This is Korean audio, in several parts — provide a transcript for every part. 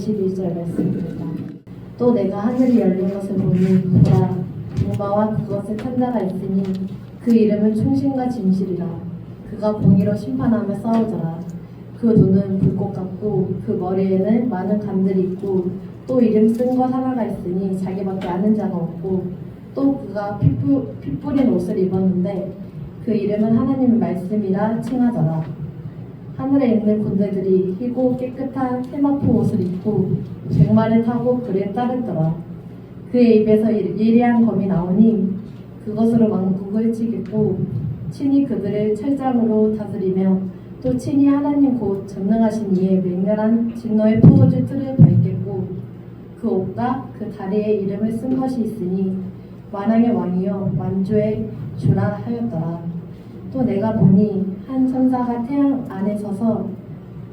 21절 말씀입니다. 또 내가 하늘이 열린 것을 보니 보라 무마와 그것의 탄자가 있으니 그 이름은 충신과 진실이라. 그가 공의로 심판하며 싸우더라. 그 눈은 불꽃 같고 그 머리에는 많은 관들이 있고 또 이름 쓴 것 하나가 있으니 자기밖에 아는 자가 없고 또 그가 피 뿌린 옷을 입었는데 그 이름은 하나님의 말씀이라 칭하더라. 하늘에 있는 군대들이 희고 깨끗한 세마포 옷을 입고 백마를 타고 그를 따르더라. 그의 입에서 예리한 검이 나오니 그것으로 왕국을 치겠고 친히 그들을 철장으로 다스리며 또 친히 하나님 곧 전능하신 이의 맹렬한 진노의 포도주 틀을 밟겠고 그 옷과 그 다리에 이름을 쓴 것이 있으니 만왕의 왕이여 만주의 주라 하였더라. 또 내가 보니 한 천사가 태양 안에 서서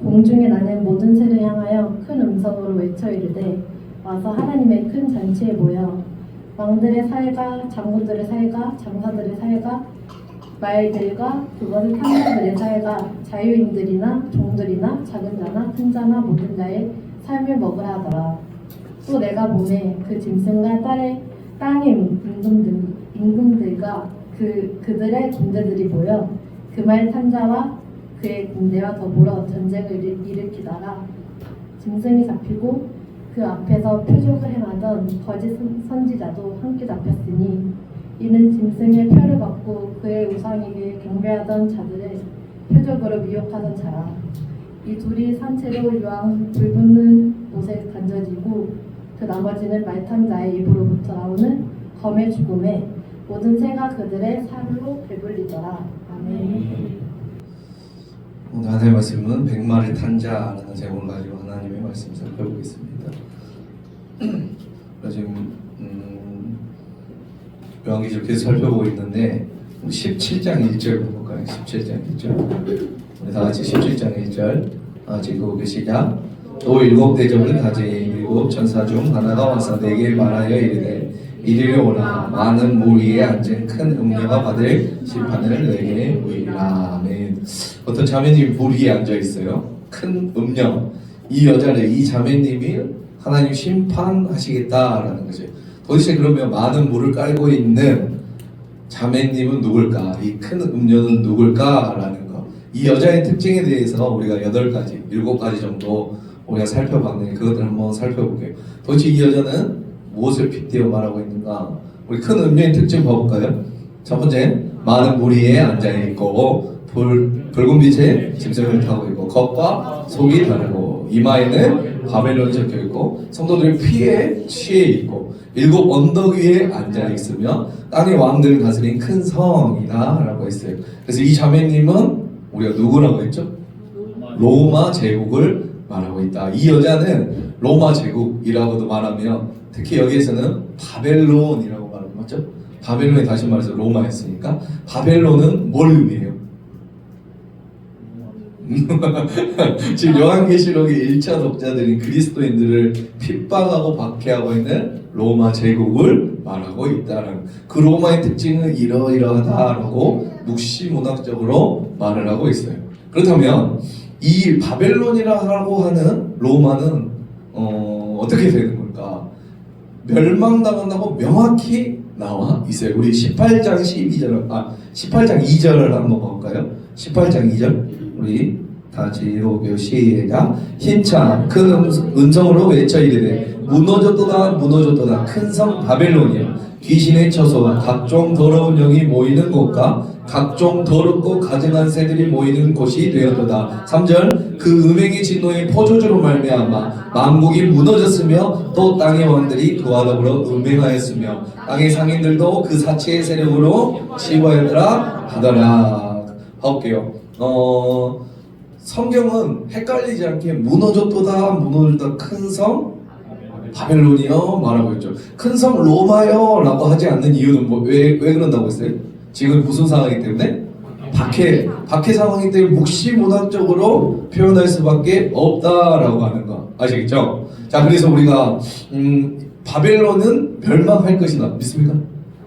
공중에 나는 모든 새를 향하여 큰 음성으로 외쳐 이르되 와서 하나님의 큰 잔치에 모여 왕들의 살과 장군들의 살과 장사들의 살과 말들과 그것을 타는 자들의 살과 자유인들이나 종들이나 작은 자나 큰 자나 모든 자의 삶을 먹으라 하더라. 또 내가 보매 그 짐승과 땅의 임금들과 그들의 군대들이 모여 그 말 탄자와 그의 군대와 더불어 전쟁을 일으키다가 짐승이 잡히고 그 앞에서 표적을 행하던 거짓 선지자도 함께 잡혔으니 이는 짐승의 표를 받고 그의 우상에게 경배하던 자들을 표적으로 미혹하던 자라. 이 둘이 산채로 유황 불붙는 옷에 던져지고 그 나머지는 말탄 자의 입으로부터 나오는 검의 죽음에 모든 새가 그들의 살로 배불리더라. 아멘. 오늘 하나님의 말씀은 백마를 탄 자라는 제목을 가지고 하나님의 말씀 살펴보겠습니다. 지금 요한계시록 계속 살펴보고 있는데 17장 1절 볼까요? 17장 1절 우리 다 같이 17장 1절 같이 읽어보기 시작. 또 일곱 대접을 가진 일곱 천사 중 하나가 와서 내게 말하여 이르되 이리로 오라. 많은 물 위에 앉은 큰 음녀가 받을 심판을 내게 보이리라. 아멘. 어떤 자매님이 물 위에 앉아 있어요. 큰 음녀. 이 여자를, 이 자매님이 하나님 심판하시겠다라는 거죠. 도대체 그러면 많은 물을 깔고 있는 자매님은 누굴까? 이 큰 음녀는 누굴까라는 거. 이 여자의 특징에 대해서 우리가 8가지, 7가지 정도 우리가 살펴봤는데 그것들 한번 살펴볼게요. 도대체 이 여자는 무엇을 빗대어 말하고 있는가? 우리 큰 음녀의 특징 봐볼까요? 첫 번째, 많은 물 위에 앉아있고 붉은 빛에 짐승을 타고 있고 겉과 속이 다르고 이마에는 바벨론이 적혀있고 성도들의 피에 취해 있고 7 언덕 위에 앉아있으며 땅의 왕들을 다스린 큰 성이다 라고 했어요. 그래서 이 자매님은 우리가 누구라고 했죠? 로마 제국을 말하고 있다. 이 여자는 로마 제국이라고도 말하며 특히 여기에서는 바벨론이라고 말하는 거죠. 바벨론이 다시 말해서 로마였으니까 바벨론은 뭘 의미해요? 지금 요한계시록의 1차 독자들인 그리스도인들을 핍박하고 박해하고 있는 로마 제국을 말하고 있다는 그 로마의 특징은 이러이러하다라고 묵시문학적으로 말을 하고 있어요. 그렇다면 이 바벨론이라고 하는 로마는 어떻게 되는 걸까? 멸망당한다고 명확히 나와 있어요. 우리 18장 2절을 한번 볼까요? 18장 2절 우리 다시 읽어보고 시작. 힘찬 큰 음성으로 외쳐 이르되 무너졌도다 무너졌도다 큰 성 바벨론이여 귀신의 처소와 각종 더러운 영이 모이는 곳과 각종 더럽고 가증한 새들이 모이는 곳이 되었도다. 3절 그 음행의 진노의 포조주로 말미암아 만국이 무너졌으며 또 땅의 왕들이 그와 더불어 음행하였으며 땅의 상인들도 그 사체의 세력으로 치부하였더라 하더라. 볼게요. 성경은 헷갈리지 않게 무너졌도다 무너졌다 큰 성 바벨론이요 말하고 있죠. 큰 성 로마요 라고 하지 않는 이유는 왜 그런다고 했어요? 지금 무슨 상황이기 때문에? 박해 상황이기 때문에 묵시문학적으로 표현할 수밖에 없다라고 하는 거 아시겠죠? 자, 그래서 우리가 바벨론은 멸망할 것이다 믿습니까?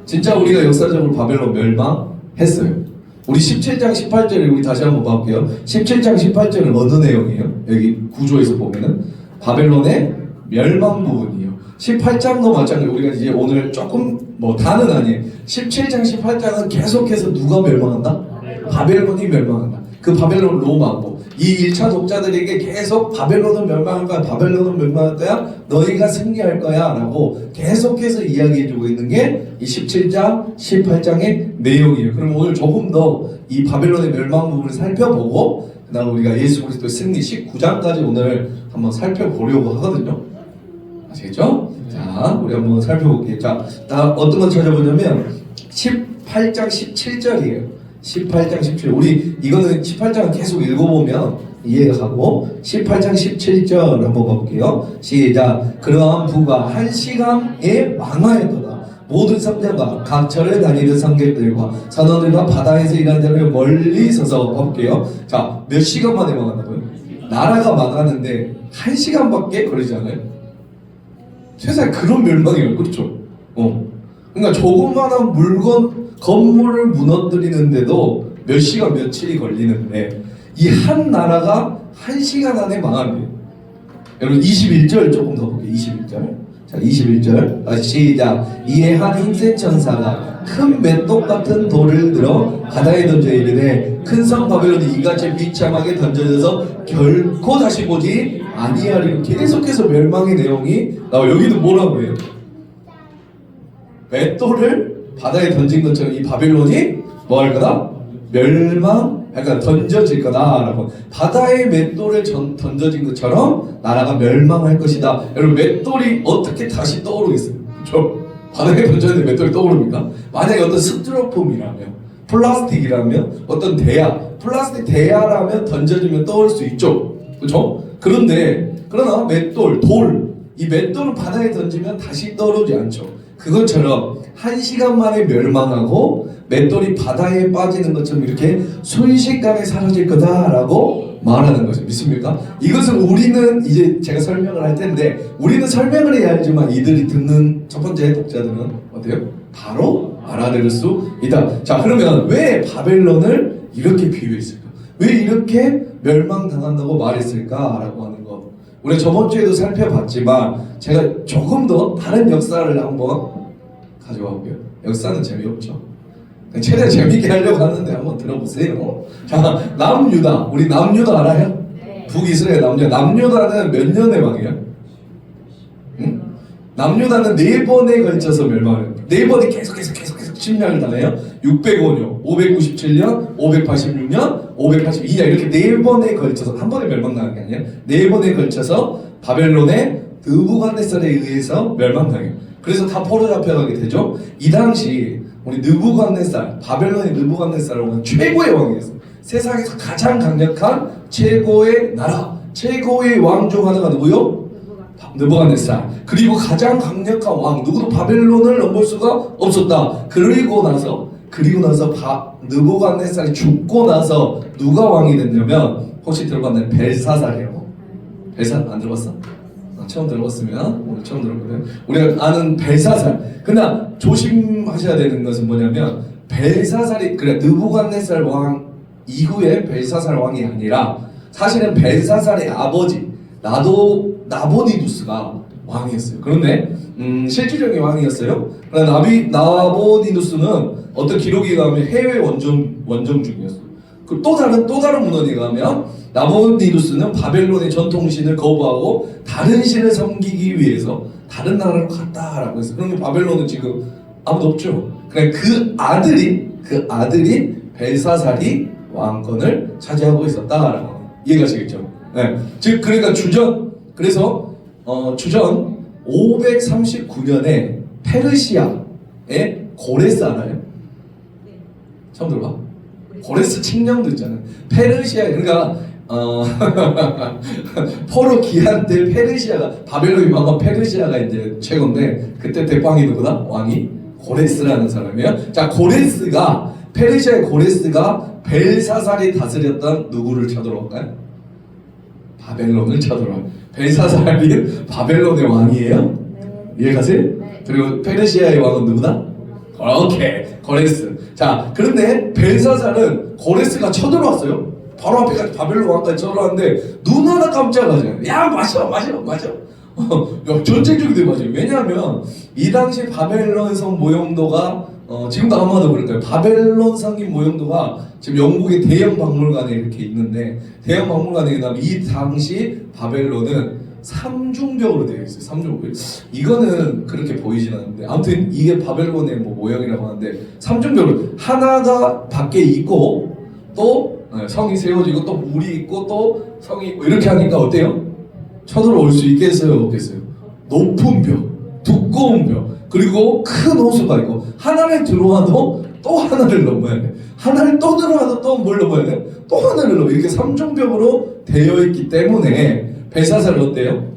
진짜 우리가 역사적으로 바벨론 멸망했어요. 우리 17장 18절을 우리 다시 한번 볼게요. 17장 18절은 어느 내용이에요? 여기 구조에서 보면은 바벨론의 멸망 부분이에요. 18장도 마찬가지로 우리가 이제 오늘 조금 뭐 다는 아니에요. 17장, 18장은 계속해서 누가 멸망한다? 바벨론이 멸망한다. 그 바벨론 로마고 이 1차 독자들에게 계속 바벨론은 멸망할 거야, 바벨론은 멸망할 거야, 너희가 승리할 거야 라고 계속해서 이야기해주고 있는 게 이 17장, 18장의 내용이에요. 그럼 오늘 조금 더 이 바벨론의 멸망 부분을 살펴보고 그 다음 우리가 예수 그리스도의 승리 19장까지 오늘 한번 살펴보려고 하거든요. 아시겠죠? 자, 우리 한번 살펴볼게요. 자, 어떤 거 찾아보냐면 18장 17절이에요. 18장 17절. 우리 이거는 18장을 계속 읽어보면 이해가 가고 18장 17절 한번 볼게요. 시작. 그러한 부가 한 시간에 망하였도다. 모든 성자가 각 절에 다니는 성객들과 선원들과 바다에서 일하는 자를 멀리 서서 볼게요. 자, 몇 시간 만에 망한다고요? 나라가 망하는데 한 시간밖에 걸리지 않아요? 세상에 그런 멸망이에요. 그렇죠? 그러니까 조그마한 건물을 무너뜨리는데도 몇 시간 며칠이 걸리는데 이 한 나라가 한 시간 안에 망합니다. 여러분 21절 조금 더 볼게요. 21절. 자, 21절. 다시 시작. 이에 한 흰색 천사가 큰 맷독 같은 돌을 들어 바다에 던져 이르되 큰 성 바벨론이 이같이 비참하게 던져져서 결코 다시 보지 아니하리로. 계속해서 멸망의 내용이 나와. 여기도 뭐라고 해요? 맷돌을 바다에 던진 것처럼 이 바벨론이 뭐 할 거다? 약간 던져질 거다라고. 바다에 맷돌을 던져진 것처럼 나라가 멸망할 것이다. 여러분 맷돌이 어떻게 다시 떠오르겠어요? 그렇죠? 바다에 던졌는데 맷돌이 떠오릅니까? 만약에 어떤 스티로폼이라면, 플라스틱이라면, 어떤 플라스틱 대야라면 던져지면 떠오를 수 있죠. 그렇죠? 그러나 맷돌, 이 맷돌을 바다에 던지면 다시 떠오르지 않죠. 그것처럼 한 시간 만에 멸망하고 맷돌이 바다에 빠지는 것처럼 이렇게 순식간에 사라질 거다라고 말하는 것을 믿습니까? 이것을 우리는 이제 제가 설명을 할 텐데 우리는 설명을 해야 알지만 이들이 듣는 첫 번째 독자들은 어때요? 바로 알아들을 수 있다. 자, 그러면 왜 바벨론을 이렇게 비유했을까? 왜 이렇게 멸망당한다고 말했을까라고 하는 것. 우리가 저번 주에도 살펴봤지만 제가 조금 더 다른 역사를 한번 가져와 볼게요. 역사는 재미없죠. 최대한 재밌게 하려고 하는데 한번 들어보세요. 자, 남유다. 우리 남유다 알아요? 네. 북이스라엘 남유다. 남유다는 몇 년의 왕이에요? 응? 남유다는 4번에 걸쳐서 멸망해요. 4번에 계속 침략을 당해요. 605년, 597년, 586년, 582년 이렇게 4번에 걸쳐서 한 번에 멸망당한 게 아니에요. 4번에 걸쳐서 바벨론의 느부갓네살에 의해서 멸망당해요. 그래서 다 포로 잡혀가게 되죠. 이 당시 우리 느부갓네살, 바벨론의 느부갓네살은 최고의 왕이었어요. 세상에서 가장 강력한 최고의 나라, 최고의 왕 중 하나가 누구요? 느부갓네살. 그리고 가장 강력한 왕, 누구도 바벨론을 넘볼 수가 없었다. 그리고 나서 느부갓네살이 죽고 나서 누가 왕이 됐냐면 혹시 들어봤나요? 벨사살이라고. 벨사살 안 들어봤어? 처음 들어봤으면 오늘 처음 들어보세요. 우리가 아는 벨사살. 그러나 조심하셔야 되는 것은 뭐냐면 벨사살이 느부갓네살 왕 이후에 벨사살 왕이 아니라 사실은 벨사살의 아버지 나보니누스가 왕이었어요. 그런데 실질적인 왕이었어요. 그러나 나보니누스는 어떤 기록에 가면 해외 원정 중이었어요. 그 또 다른 문헌에 가면 나보니누스는 바벨론의 전통신을 거부하고 다른 신을 섬기기 위해서 다른 나라로 갔다라고 했어요. 그러면 바벨론은 지금 아무도 없죠. 그냥 그 아들이 벨사살이 왕권을 차지하고 있었다라고. 이해가시겠죠? 네. 즉 그러니까 주전 539년에 페르시아의 고레스 알아요? 처음 들어봐? 고레스 칙령도 있잖아요. 페르시아 그러니까 포로 기한 때 페르시아가 바벨론이 망한 페르시아가 이제 최고인데 그때 대빵이 누구다? 왕이 고레스라는 사람이에요. 자, 페르시아의 고레스가 벨사살이 다스렸던 누구를 쳐들어올까요? 바벨론을 쳐들어와요. 벨사살이 바벨론의 왕이에요? 네. 이해가세요? 네. 그리고 페르시아의 왕은 누구다? 오케이, 고레스. 자, 그런데 벨사살은 고레스가 쳐들어왔어요. 바로 앞에까지 바벨론 왕까지 절하는데 눈 하나 깜짝하잖아요. 야 마셔. 전쟁적이 맞아요. 왜냐하면 이 당시 바벨론 성 모형도가 지금도 아마도 그럴 거예요. 바벨론 성인 모형도가 지금 영국의 대형 박물관에 이렇게 있는데 대형 박물관에 있다면 이 당시 바벨론은 삼중벽으로 되어 있어요. 삼중벽. 이거는 그렇게 보이진 않는데 아무튼 이게 바벨론의 뭐 모형이라고 하는데 삼중벽으로 하나가 밖에 있고 또 성이 세워지고 또 물이 있고 또 성이 있고 이렇게 하니까 어때요? 쳐들어올 수 있겠어요? 없겠어요? 높은 벽, 두꺼운 벽, 그리고 큰 호수가 있고 하나를 들어와도 또 하나를 넘어야 돼. 하나를 또 들어와도 또 뭘 넘어야 돼? 또 하나를 넘어. 이렇게 삼중벽으로 되어 있기 때문에 벨사살 어때요?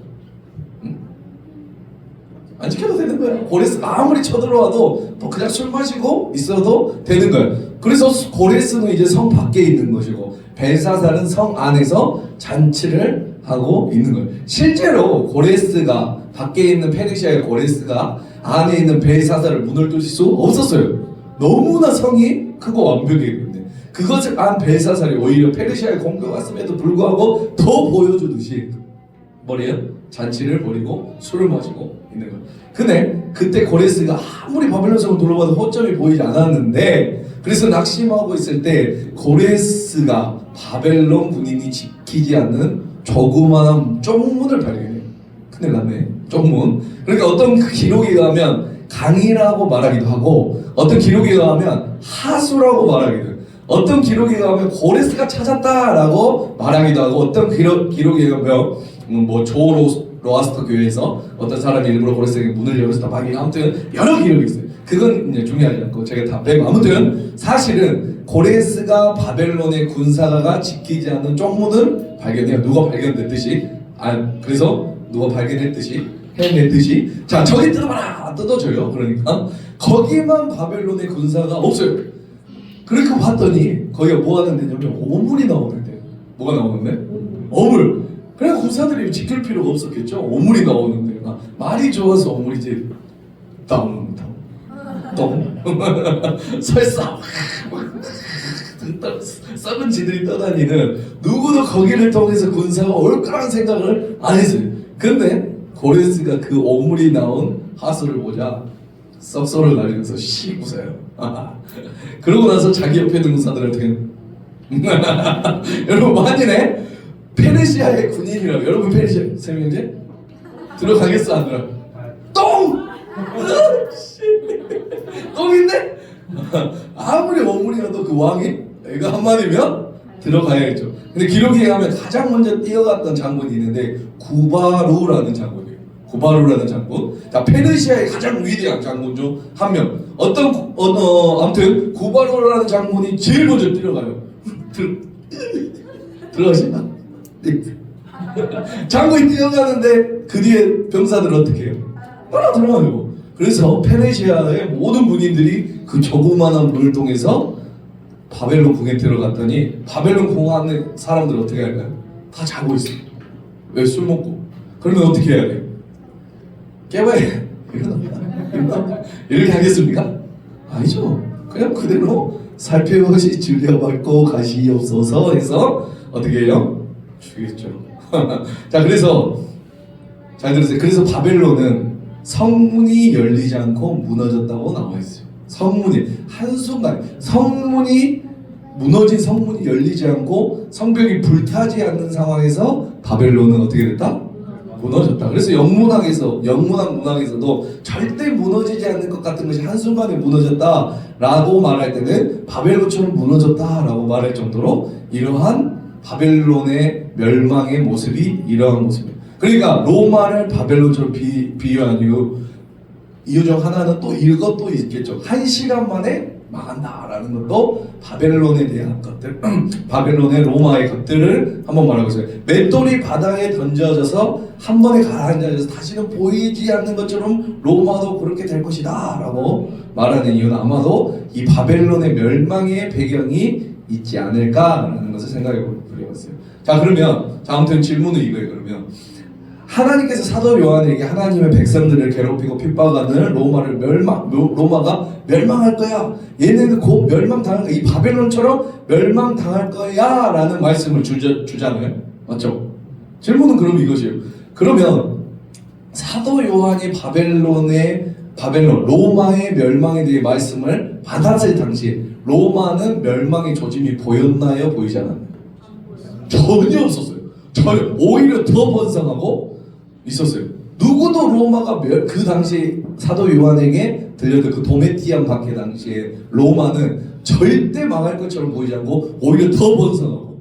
안 지켜도 되는 거야. 고레스가 아무리 쳐들어와도 또 그냥 술 마시고 있어도 되는 거야. 그래서 고레스는 이제 성 밖에 있는 것이고 벨사살은 성 안에서 잔치를 하고 있는 거예요. 실제로 고레스가 밖에 있는 페르시아의 고레스가 안에 있는 벨사살을 문을 뚫을 수 없었어요. 너무나 성이 크고 완벽했는데 그것을 안 벨사살이 오히려 페르시아에 공격 왔음에도 불구하고 더 보여주듯이 뭐래요? 잔치를 벌이고 술을 마시고 있는 거예요. 근데 그때 고레스가 아무리 바벨론 성을 둘러봐도 허점이 보이지 않았는데 그래서 낙심하고 있을 때 고레스가 바벨론 군인이 지키지 않는 조그마한 쪽문을 발견해요. 큰일 났네. 쪽문. 그러니까 어떤 기록에 의하면 강이라고 말하기도 하고 어떤 기록에 의하면 하수라고 말하기도 해요. 어떤 기록에 의하면 고레스가 찾았다라고 말하기도 하고 어떤 기록에 의하면 뭐 조로아스터 교회에서 어떤 사람이 일부러 고레스에게 문을 열어서 막 아무튼 여러 기록이 있어요. 그건 이제 중요하지 않고 제가 다 빼고 아무튼 사실은 고레스가 바벨론의 군사가 지키지 않는 쪽문을 발견해요. 누가 발견했듯이 그래서 누가 발견했듯이 해냈듯이 자 저기 뜯어봐라 뜯어줘요. 그러니까 거기만 바벨론의 군사가 없어요. 그렇게 봤더니 거기가 뭐 하는 데냐면 오물이 나오는데 뭐가 나오는데? 오물. 그래 군사들이 지킬 필요가 없었겠죠. 오물이 나오는데 말이 좋아서 오물이지. 똥 설사 썩은 지들이 떠다니는 누구도 거기를 통해서 군사가 올 거란 생각을 안 했어요. 근데 고레스가 그 오물이 나온 하수를 보자 썩소를 날리면서 씩 웃어요. 그러고 나서 자기 옆에 있는 군사들한테 여러분 만일에 페르시아의 군인이라고 여러분 페르시아 세명제 들어가겠어 안 들어? 똥! 똥인데? 아무리 오물이라도 그 왕이 애가 한마디면 들어가야겠죠. 근데 기록에 의하면 가장 먼저 뛰어갔던 장군이 있는데 구바루라는 장군이에요. 구바루라는 장군. 자 페르시아의 가장 위대한 장군 중 한 명. 아무튼 구바루라는 장군이 제일 먼저 뛰어가요. 들어가시나? 장군이 뛰어가는데 그 뒤에 병사들은 어떻게 해요? 따라 들어가요. 그래서 페르시아의 모든 군인들이 그 조그마한 문을 통해서 바벨론 궁에 들어갔더니 바벨론 궁 안에 사람들 어떻게 할까요? 다 자고 있어요. 왜? 술 먹고. 그러면 어떻게 해야 돼요? 깨워야 돼요. 이렇게 하겠습니까? 아니죠. 그냥 그대로 살펴보시 줄여밟고 가시옵소서 해서 어떻게 해요? 죽였죠. 자 그래서 잘 들으세요. 그래서 바벨론은 성문이 열리지 않고 무너졌다고 나와 있어요. 성문이 한순간 무너진 성문이 열리지 않고 성벽이 불타지 않는 상황에서 바벨론은 어떻게 됐다? 무너졌다. 그래서 영문학 문학에서도 절대 무너지지 않는 것 같은 것이 한순간에 무너졌다라고 말할 때는 바벨론처럼 무너졌다라고 말할 정도로 이러한 바벨론의 멸망의 모습이 이러한 모습이에요. 그러니까 로마를 바벨론처럼 비유한 이유 중 하나는 또 이것도 있겠죠. 1시간 만에 망한다라는 것도 바벨론에 대한 것들, 바벨론의 로마의 것들을 한번 말하고 있어요. 맷돌이 바닥에 던져져서 한 번에 가라앉아져서 다시는 보이지 않는 것처럼 로마도 그렇게 될 것이다 라고 말하는 이유는 아마도 이 바벨론의 멸망의 배경이 있지 않을까라는 것을 생각해 보려고 했어요. 자 그러면 아무튼 질문은 이거예요. 그러면 하나님께서 사도 요한에게 하나님의 백성들을 괴롭히고 핍박하는 로마가 멸망할 거야. 얘네는 곧 멸망당할 거야. 이 바벨론처럼 멸망당할 거야 라는 말씀을 주잖아요. 맞죠? 질문은 그럼 이것이에요. 그러면 사도 요한이 로마의 멸망에 대해 말씀을 받았을 당시에 로마는 멸망의 조짐이 보였나요? 보이지 않았나요? 전혀 없었어요. 전혀. 오히려 더 번성하고 있었어요. 누구도 로마가 그 당시 사도 요한에게 들려든 그 도메티안 박해 당시에 로마는 절대 망할 것처럼 보이지 않고 오히려 더 번성하고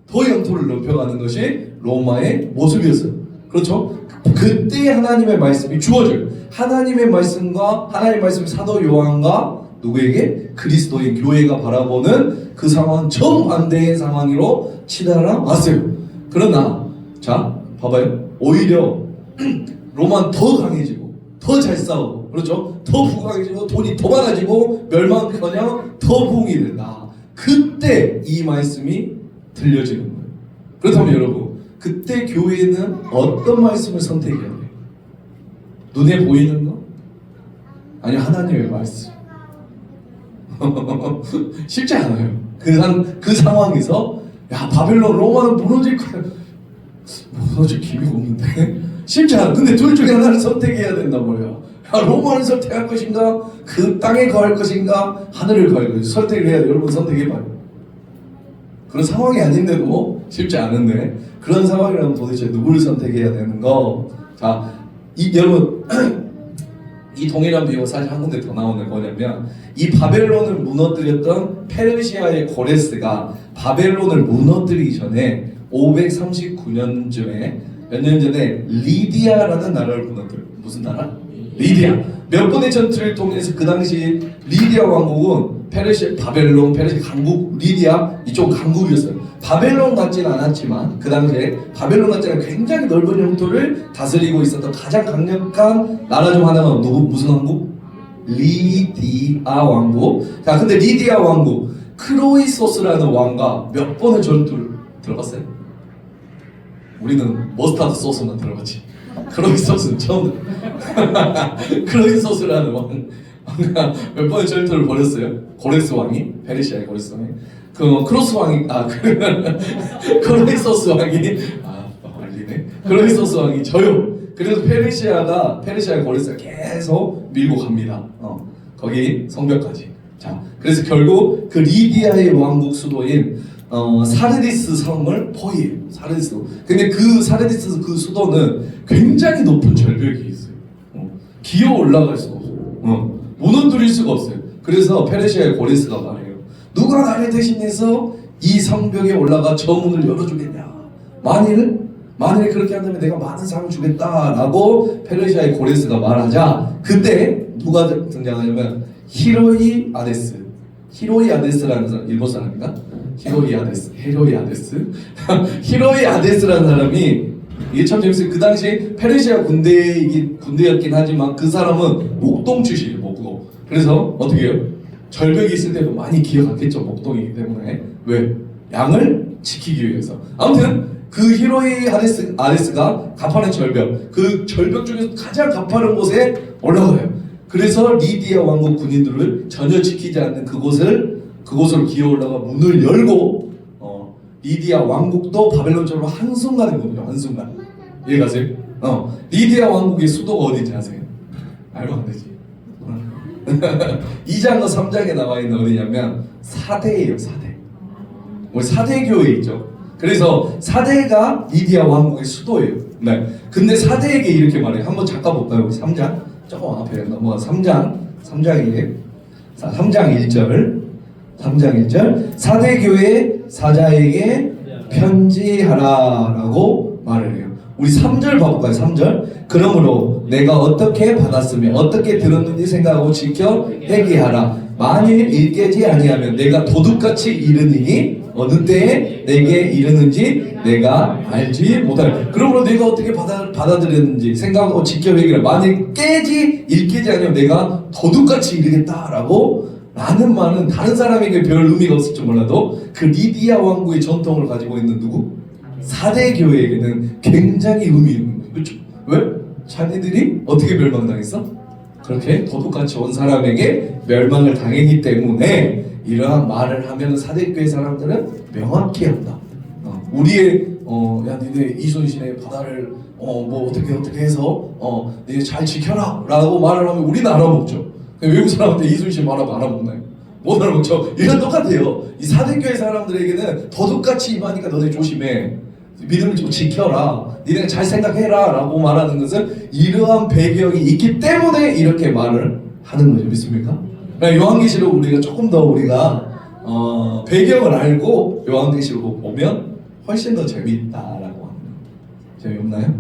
더 영토를 넓혀가는 것이 로마의 모습이었어요. 그렇죠? 그때 하나님의 말씀이 주어져요. 하나님의 말씀과 하나님의 말씀이 사도 요한과 누구에게? 그리스도인 교회가 바라보는 그 상황은 정반대의 상황으로 치달아 왔어요. 그러나 자 봐봐요. 오히려 로마는 더 강해지고 더 잘 싸우고 그렇죠? 더 부강해지고 돈이 더 많아지고 멸망커녕 더 부흥이 된다. 그때 이 말씀이 들려지는 거예요. 그렇다면 여러분 그때 교회는 어떤 말씀을 선택해야 돼요? 눈에 보이는 거? 아니요 하나님의 말씀. 쉽지 않아요. 그 상황에서 야 바벨론 로마는 무너질 거야. 무너질 기미가 없는데 쉽지 않아. 근데 둘 중에 하나를 선택해야 된단 말이야. 야, 로마를 선택할 것인가 그 땅에 거할 것인가 하늘을 거할 것인가 선택을 해야 돼. 여러분 선택해봐요. 그런 상황이 아닌데도 쉽지 않은데 그런 상황이라면 도대체 누구를 선택해야 되는 거? 자, 여러분 이 동일한 비유가 사실 한 군데 더 나오는 거냐면 이 바벨론을 무너뜨렸던 페르시아의 고레스가 바벨론을 무너뜨리기 전에 539년쯤에 몇 년 전에 리디아라는 나라를 무너뜨려요. 무슨 나라? 리디아. 몇 번의 전투를 통해서 그 당시 리디아 왕국은 바벨론, 페르시아 강국, 리디아 이쪽 강국이었어요. 바벨론 같지는 않았지만 그 당시에 바벨론 같지는 굉장히 넓은 영토를 다스리고 있었던 가장 강력한 나라 중 하나가 무슨 왕국? 리디아 왕국. 자, 근데 리디아 왕국 크로이소스라는 왕과 몇 번의 전투를 들어봤어요? 우리는 머스타드 소스만 들어봤지. 크로이소스는 처음 크로이소스라는 왕과 몇 번의 전투를 벌였어요. 고레스 왕이, 페르시아의 고레스 왕이, 크로스 왕이, 크로이소스 왕이, 말리네. 크로이소스 왕이 져요. 그래서 페르시아의 고레스가 계속 밀고 갑니다. 거기 성벽까지. 자, 그래서 결국 그 리디아의 왕국 수도인 사르디스 성을 포위해요. 사르디스. 근데 그 사르디스 그 수도는 굉장히 높은 절벽이 있어요. 기어 올라갈 수가 없어요. 무너뜨릴 수가 없어요. 그래서 페르시아의 고레스가 말해요. 누가 나를 대신해서 이 성벽에 올라가 저 문을 열어주겠냐. 만일에 그렇게 한다면 내가 많은 상을 주겠다라고 페르시아의 고레스가 말하자 그때 누가 등장하냐면 히로이 아데스라는 사람, 일본 사람인가? 히로이 아데스라는 사람이 이게 참 재밌어요. 그 당시 페르시아 군대였긴 하지만 그 사람은 목동 출신이에요. 목동. 그래서 어떻게 해요? 절벽이 있을 때도 많이 기어갔겠죠. 목동이기 때문에. 왜? 양을 지키기 위해서. 아무튼 그 히로이 아데스가 가파른 절벽, 그 절벽 중에서 가장 가파른 곳에 올라가요. 그래서 리디아 왕국 군인들을 전혀 지키지 않는 그곳으로 기어 올라가 문을 열고 리디아 왕국도 바벨론처럼 한순간에 무너져. 한순간. 이해가세요? 리디아 왕국의 수도가 어딘지 아세요? 알고 안 되지. 2장과 3장에 나와 있는 어디냐면 사대예요. 사대. 우리 사대교회 있죠. 그래서 사대가 리디아 왕국의 수도예요. 네. 근데 사대에게 이렇게 말해요. 한번 잠깐 볼까요? 3장. 조금 앞에 넘어가 3장이에요. 3장 1절 사대교회 사자에게 편지하라라고 말을 해요. 우리 3절 봐볼까요? 3절. 그러므로 내가 어떻게 받았으며 어떻게 들었는지 생각하고 지켜 회개하라. 만일 일깨지 아니하면 내가 도둑같이 이르니니 어느 때에 내게 이르는지 내가 알지 못하리. 그러므로 내가 어떻게 받아들였는지 생각하고 지켜 회개하라. 만일 일깨지 아니하면 내가 도둑같이 이르겠다라고 라는 말은 다른 사람에게 별 의미가 없을지 몰라도 그 리디아 왕국의 전통을 가지고 있는 누구? 4대 교회에게는 굉장히 의미 있는 거예요. 그렇죠? 왜? 자기들이 어떻게 멸망당했어? 그렇게 도둑같이 온 사람에게 멸망을 당했기 때문에 이러한 말을 하면 4대 교회 사람들은 명확히 한다. 우리의 야 니네 이순신의 바다를 뭐 어떻게 해서 니네 잘 지켜라 라고 말을 하면 우리는 알아먹죠. 외국 사람한테 이순신 말하고 알아먹나요? 못 알아먹죠. 이건 똑같아요. 이 4대 교회 사람들에게는 도둑같이 임하니까 너네 조심해, 믿음을 좀 지켜라, 니네가 잘 생각해라 라고 말하는 것은 이러한 배경이 있기 때문에 이렇게 말을 하는 거죠. 믿습니까? 요한계시록 우리가 조금 더 우리가 배경을 알고 요한계시록 보면 훨씬 더 재미있다라고 합니다. 재미없나요?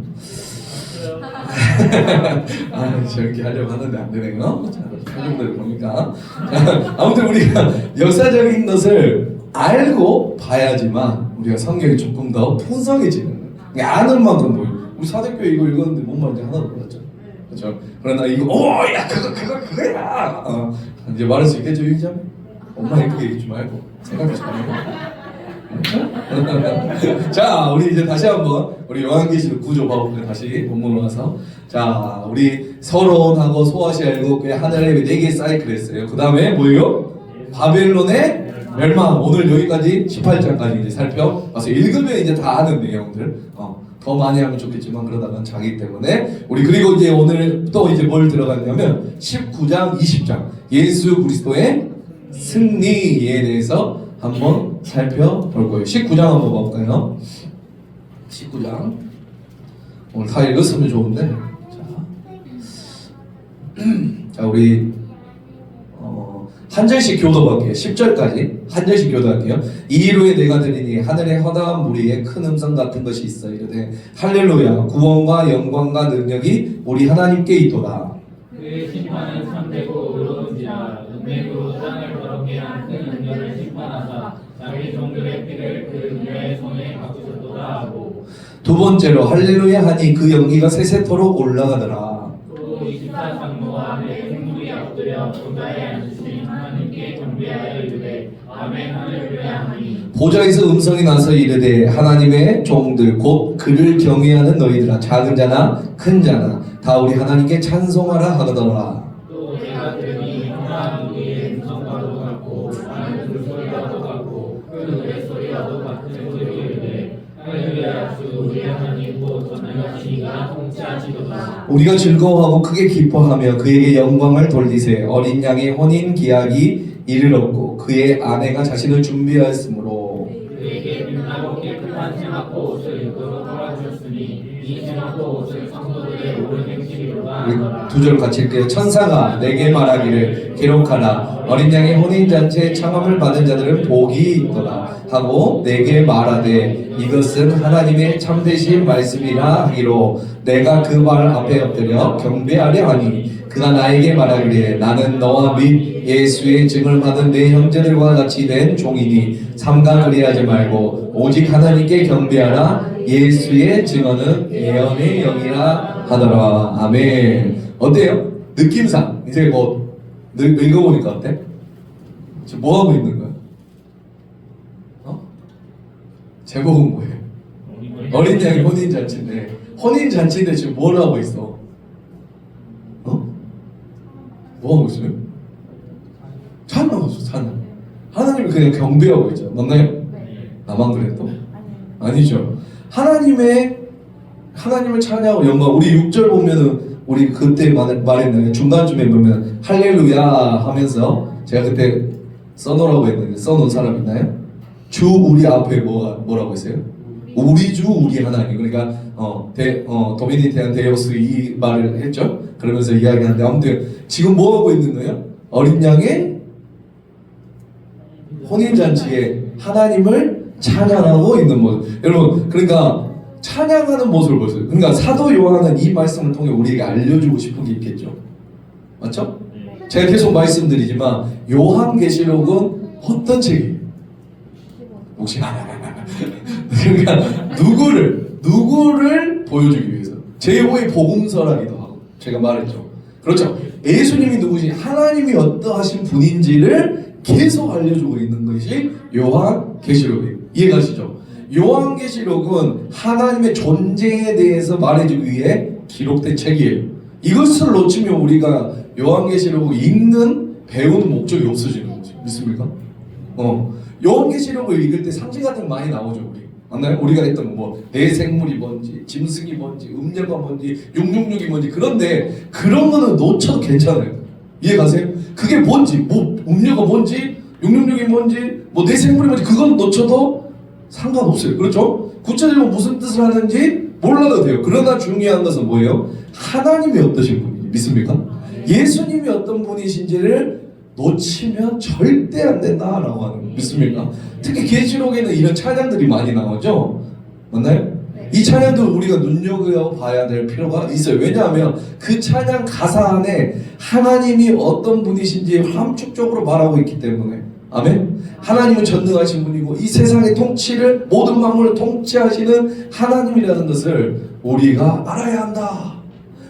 저렇게 하려고 하는데 안 되네요. 자, 표정들 보니까. 아무튼 우리가 역사적인 것을 알고 봐야지만 우리가 성경이 조금 더 풍성해지는 거예요. 아는 만큼 보여요. 우리 사대교회 이거 읽었는데 뭔 말인지 하나도 몰랐죠. 그렇죠? 그러나 이거 야 그거야. 이제 말할 수 있겠죠, 유희자? 엄마 예쁘게 얘기하지 말고 생각하지 말고. 자, 우리 이제 다시 한번 우리 요한계시록 9조 봐볼까요? 다시 본문으로 와서. 자, 우리 서론하고 소아시아 7개, 하늘의 4개 사이클 했어요. 그 다음에 뭐예요? 바벨론의 멸망. 오늘 여기까지 18장까지 이제 살펴봐서 읽으면 이제 다 아는 내용들. 더 많이 하면 좋겠지만 그러다간 자기 때문에 우리 그리고 이제 오늘 또 이제 뭘 들어갔냐면 19장, 20장 예수 그리스도의 승리에 대해서 한번 살펴볼 거예요. 19장 한번 볼까요? 19장 오늘 다 읽었으면 좋은데 자 우리 한 절씩 교도할게요. 10절까지 한 절씩 교도할게요. 이후에 내가 들으니 하늘의 허다한 무리에 큰 음성 같은 것이 있어 이르되 할렐루야 구원과 영광과 능력이 우리 하나님께 있도다. 그의 심판은 참되고 의로운지라 은맥으로 땅을 더럽게 한 그 능력을 심판하사 자기 종들의 피를 그 능력의 손에 바꾸셨도다 하고 두 번째로 할렐루야 하니 그 연기가 세세토록 올라가더라. 또 24장로와 내 생물이 엎드려 보좌에 앉으신 하나님께 경배하여 이르되 아멘 할렐루야 하니 보좌에서 음성이 나서 이르되 하나님의 종들 곧 그를 경외하는 너희들아 작은 자나 큰 자나 다 우리 하나님께 찬송하라 하더라. 또 내가 들으니 영화한 우리의 음성과도 같고 많은 물소리와도 같고 그 노랫소리와도 같은 소리로 이르되 할렐루야 주 우리 하나님 곧 전능하신 이가 통치하시도다. 우리가 즐거워하고 크게 기뻐하며 그에게 영광을 돌리세. 어린 양의 혼인 기약이 이르렀고 그의 아내가 자신을 준비하였으므로 그에게 빛나고 깨끗한 세마포 옷을 입도록 허락하셨으니 이 세마포 옷을 성도들의 옳은 행실이로다 하더라. 두 절 같이 읽게요. 천사가 내게 말하기를 기록하라 어린 양의 혼인잔치에 창함을 받은 자들은 복이 있도다 하고 내게 말하되 이것은 하나님의 참되신 말씀이라 하기로 내가 그 말 앞에 엎드려 경배하려 하니 그가 나에게 말하기를 나는 너와 및 예수의 증을 받은 내 형제들과 같이 된 종이니 삼가 그리하지 말고 오직 하나님께 경배하라 예수의 증언은 예언의 영이라 하더라. 아멘. 어때요? 느낌상 이제 뭐 읽어보니까 어때? 지금 뭐 하고 있는 거야? 제목은 뭐예요? 어린 양의 혼인잔치인데 혼인잔치인데 지금 뭘 하고 있어? 뭐 하고 있어요? 찬양하고 있어. 찬양. 하나님을 그냥 경배하고 있죠. 맞나요? 네. 나만 그래도? 아니죠. 하나님을 찬양하고 영광. 우리 6절 보면은 우리 그때 말했는데 중간쯤에 보면 할렐루야 하면서 제가 그때 써놓으라고 했는데 써놓은 사람 있나요? 주 우리 앞에 뭐라고 했어요? 우리 주 우리 하나님. 그러니까 도미니테안 데오스 이 말을 했죠. 그러면서 이야기하는데 아무튼 지금 뭐 하고 있는 거예요? 어린 양의 혼인잔치에 하나님을 찬양하고 있는 모습. 여러분 그러니까 찬양하는 모습을 보세요. 그러니까 사도 요한은 이 말씀을 통해 우리에게 알려주고 싶은 게 있겠죠. 맞죠? 제가 계속 말씀드리지만 요한계시록은 어떤 책이에요? 혹시 그러니까 누구를 보여주기 위해서 제5의 복음서라기도 하고 제가 말했죠. 그렇죠. 예수님이 누구시 하나님이 어떠하신 분인지를 계속 알려주고 있는 것이 요한계시록이에요. 이해가시죠? 요한계시록은 하나님의 존재에 대해서 말해주기 위해 기록된 책이에요. 이것을 놓치면 우리가 요한계시록을 읽는 배우는 목적이 없어지는 거죠. 믿습니까? 요한계시록을 읽을 때 상징 같은 거 많이 나오죠. 우리 맞나요? 우리가 했던 뭐 대생물이 뭔지, 짐승이 뭔지, 음녀가 뭔지, 666이 뭔지. 그런데 그런 거는 놓쳐도 괜찮아요. 이해가세요? 그게 뭔지, 뭐 음녀가 뭔지, 666이 뭔지, 뭐 내생물이 뭔지 그건 놓쳐도 상관없어요. 그렇죠? 구체적으로 무슨 뜻을 하는지 몰라도 돼요. 그러나 중요한 것은 뭐예요? 하나님이 어떠신 분인지 믿습니까? 예수님이 어떤 분이신지를 놓치면 절대 안 된다라고 하는 거 믿습니까? 특히 계시록에는 이런 찬양들이 많이 나오죠. 맞나요? 이 찬양도 우리가 눈여겨봐야 될 필요가 있어요. 왜냐하면 그 찬양 가사 안에 하나님이 어떤 분이신지 함축적으로 말하고 있기 때문에. 아멘. 하나님은 전능하신 분이고 이 세상의 통치를 모든 만물을 통치하시는 하나님이라는 것을 우리가 알아야 한다.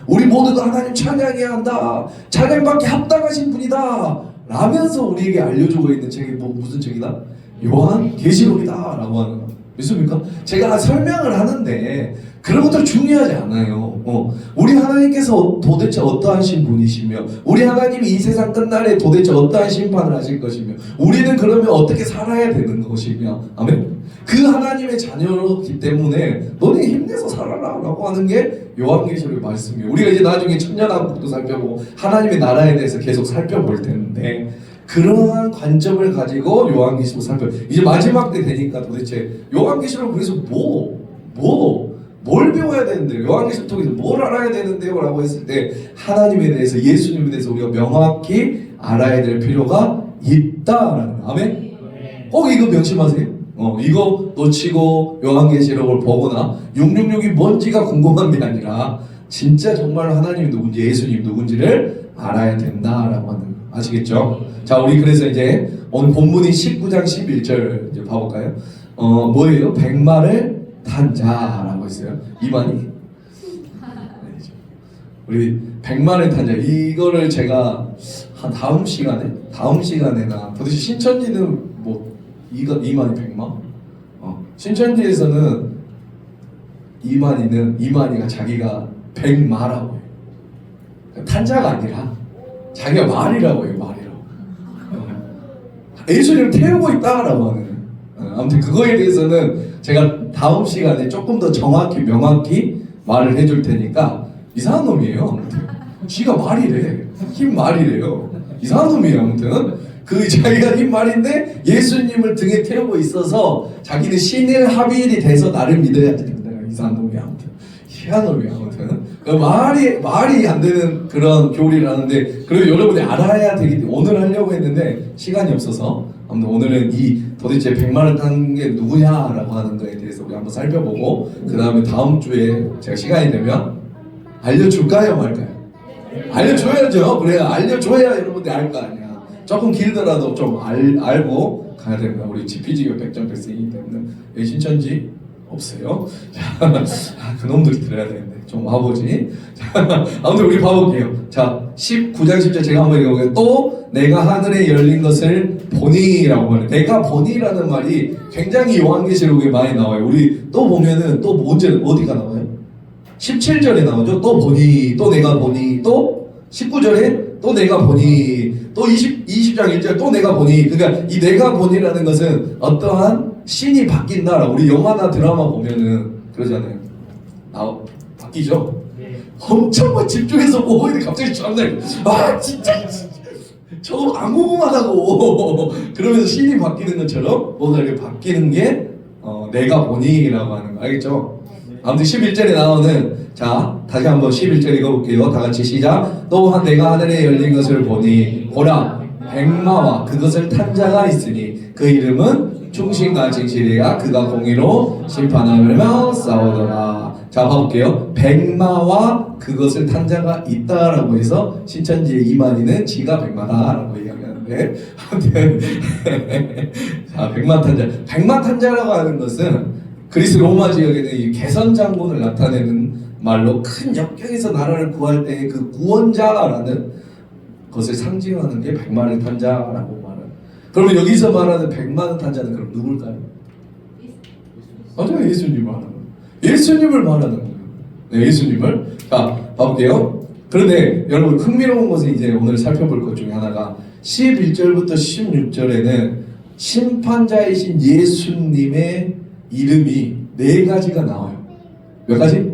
우리 모두가 하나님 찬양해야 한다. 찬양받기 합당하신 분이다 라면서 우리에게 알려주고 있는 책이 무슨 책이다? 요한계시록이다 라고 하는 거 믿습니까? 제가 설명을 하는데 그런 것들 중요하지 않아요. 우리 하나님께서 도대체 어떠하신 분이시며 우리 하나님이 이 세상 끝날에 도대체 어떠한 심판을 하실 것이며 우리는 그러면 어떻게 살아야 되는 것이며 아멘? 그 하나님의 자녀이기 때문에 너네 힘내서 살아라 라고 하는 게 요한계시록의 말씀이에요. 우리가 이제 나중에 천년왕국도 살펴보고 하나님의 나라에 대해서 계속 살펴볼 텐데 그러한 관점을 가지고 요한계시록 이제 마지막 때 되니까 도대체 요한계시록 그래서 뭘 배워야 되는데 요한계시록 통해서 뭘 알아야 되는데요? 라고 했을 때 하나님에 대해서 예수님에 대해서 우리가 명확히 알아야 될 필요가 있다라는 아멘? 꼭 이거 명심하세요. 이거 놓치고 요한계시록을 보거나 666이 뭔지가 궁금한 게 아니라 진짜 정말 하나님이 누군지 예수님이 누군지를 알아야 된다라고 하는 거 아시겠죠? 자 우리 그래서 이제 오늘 본문이 19장 11절 이제 봐볼까요? 뭐예요? 백마를 탄 자라고 했어요. 이만희? 우리 백마를 탄 자 이거를 제가 한 다음 시간에나 도대체 신천지는 뭐 이만희 백마? 신천지에서는 이만희가 자기가 백마라고 해요. 탄자가 아니라 자기가 말이라고 해요. 예수님을 태우고 있다라고 하는 아무튼 그거에 대해서는 제가 다음 시간에 조금 더 정확히 명확히 말을 해줄 테니까 이상한 놈이에요. 아무튼 지가 말이래. 흰 말이래요. 이상한 놈이에요. 아무튼 그 자기가 흰 말인데 예수님을 등에 태우고 있어서 자기는 신의 합일이 돼서 나를 믿어야 된다. 이상한 놈이야. 아무튼 희한 놈이야. 아무튼 말이 안 되는 그런 교리를 하는데 그리고 여러분이 알아야 되기 때문에 오늘 하려고 했는데 시간이 없어서 아무튼 오늘은 이 도대체 백마를 탄 게 누구냐라고 하는 거에 대해서 우리 한번 살펴보고 그 다음에 다음 주에 제가 시간이 되면 알려줄까요 말까요? 알려줘야죠. 그래야 알려줘야 여러분들이 알 거 아니야. 조금 길더라도 좀 알고 가야 됩니다. 우리 GPG가 100점 백승이기 때문에 여기 신천지 없어요. 그 놈들이 들어야 되는데 좀 와보지. 아무튼 우리 봐볼게요. 자 19장 10절 제가 한번 읽어볼게요. 또 내가 하늘에 열린 것을 보니라고 말해요. 내가 보니라는 말이 굉장히 요한계시록에 많이 나와요. 우리 또 보면은 또 언제 어디가 나와요? 17절에 나오죠. 또 보니 또 내가 보니 또 19절에 또 내가 보니 또 20장 1절 또 내가 보니 그러니까 이 내가 보니라는 것은 어떠한 신이 바뀐다. 우리 영화나 드라마 보면은 그러잖아요. 바뀌죠? 엄청 막 집중해서 보고 있는데 갑자기 전날 진짜 저거 안 궁금하다고 그러면서 신이 바뀌는 것처럼 뭔가 이렇게 바뀌는 게 내가 보니라고 하는 거 알겠죠? 아무튼 11절에 나오는 자 다시 한번 11절 읽어볼게요. 다 같이 시작. 또한 내가 하늘에 열린 것을 보니 보라 백마와 그것을 탄 자가 있으니 그 이름은 충신과 진실이야. 그가 공의로 심판하며 싸우더라. 자 봐볼게요. 백마와 그것을 탄 자가 있다라고 해서 신천지의 이만희는 지가 백마다라고 이야기하는데 아무튼 자 백마 탄자라고 하는 것은 그리스 로마 지역에는 이 개선 장군을 나타내는 말로 큰 역경에서 나라를 구할 때의 그 구원자라는 것을 상징하는 게 백마를 탄 자라고 말하는. 그러면 여기서 말하는 백마를 탄 자는 그럼 누굴까요? 맞아요. 예수님을 말하는 거예요. 예수님을 말하는 거예요. 네, 예수님을. 자, 봐볼게요. 그런데 여러분 흥미로운 것은 이제 오늘 살펴볼 것 중에 하나가 11절부터 16절에는 심판자이신 예수님의 이름이 4가지가 나와요. 몇 가지?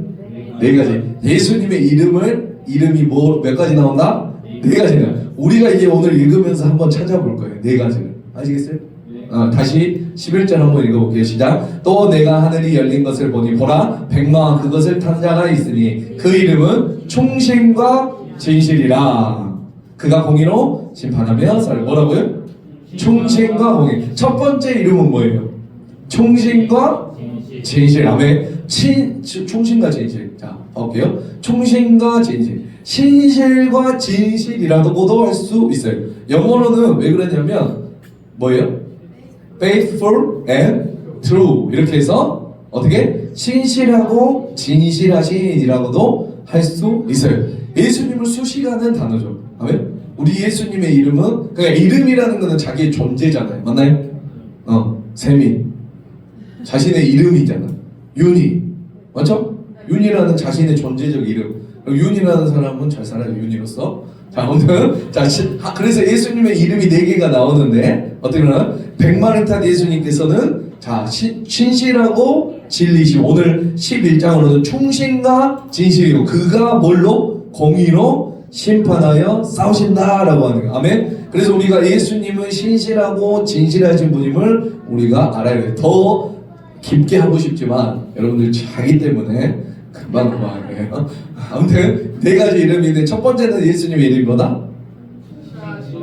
4가지. 예수님의 이름이 몇 가지 나온다? 4가지는. 우리가 이제 오늘 읽으면서 한번 찾아볼 거예요. 4가지를. 아시겠어요? 다시 11절 한번 읽어볼게요. 시작. 또 내가 하늘이 열린 것을 보니 보라 백마와 그것을 탄 자가 있으니 그 이름은 충신과 진실이라. 그가 공의로 심판하며 뭐라고요? 충신과 공의. 첫 번째 이름은 뭐예요? 충신과 진실. 아멘. 충신과 진실. 자, 볼게요. 충신과 진실. 신실과 진실이라고도 할 수 있어요. 영어로는 왜 그러냐면 뭐예요? faithful and true. 이렇게 해서 어떻게? 신실하고 진실하신이라고도 할 수 있어요. 예수님을 수식하는 단어죠. 아멘. 우리 예수님의 이름은 그러니까 이름이라는 것은 자기의 존재잖아요. 맞나요? 세민 자신의 이름이잖아. 윤희 맞죠? 윤희라는 자신의 존재적 이름. 윤희라는 사람은 잘 살아요. 윤희로서. 자, 아무튼 그래서 예수님의 이름이 4개가 나오는데 어떻게 보면 백마를 탄 예수님께서는 자 신실하고 진리시고 오늘 11장으로는 충신과 진실이고 그가 뭘로? 공의로 심판하여 싸우신다라고 하는 거예요. 아멘. 그래서 우리가 예수님은 신실하고 진실하신 분임을 우리가 알아야 돼요. 더 깊게 하고 싶지만 여러분들 자기 때문에 금방 해요. 아무튼 4가지 이름이 있는데 첫 번째는 예수님의 이름이 뭐다?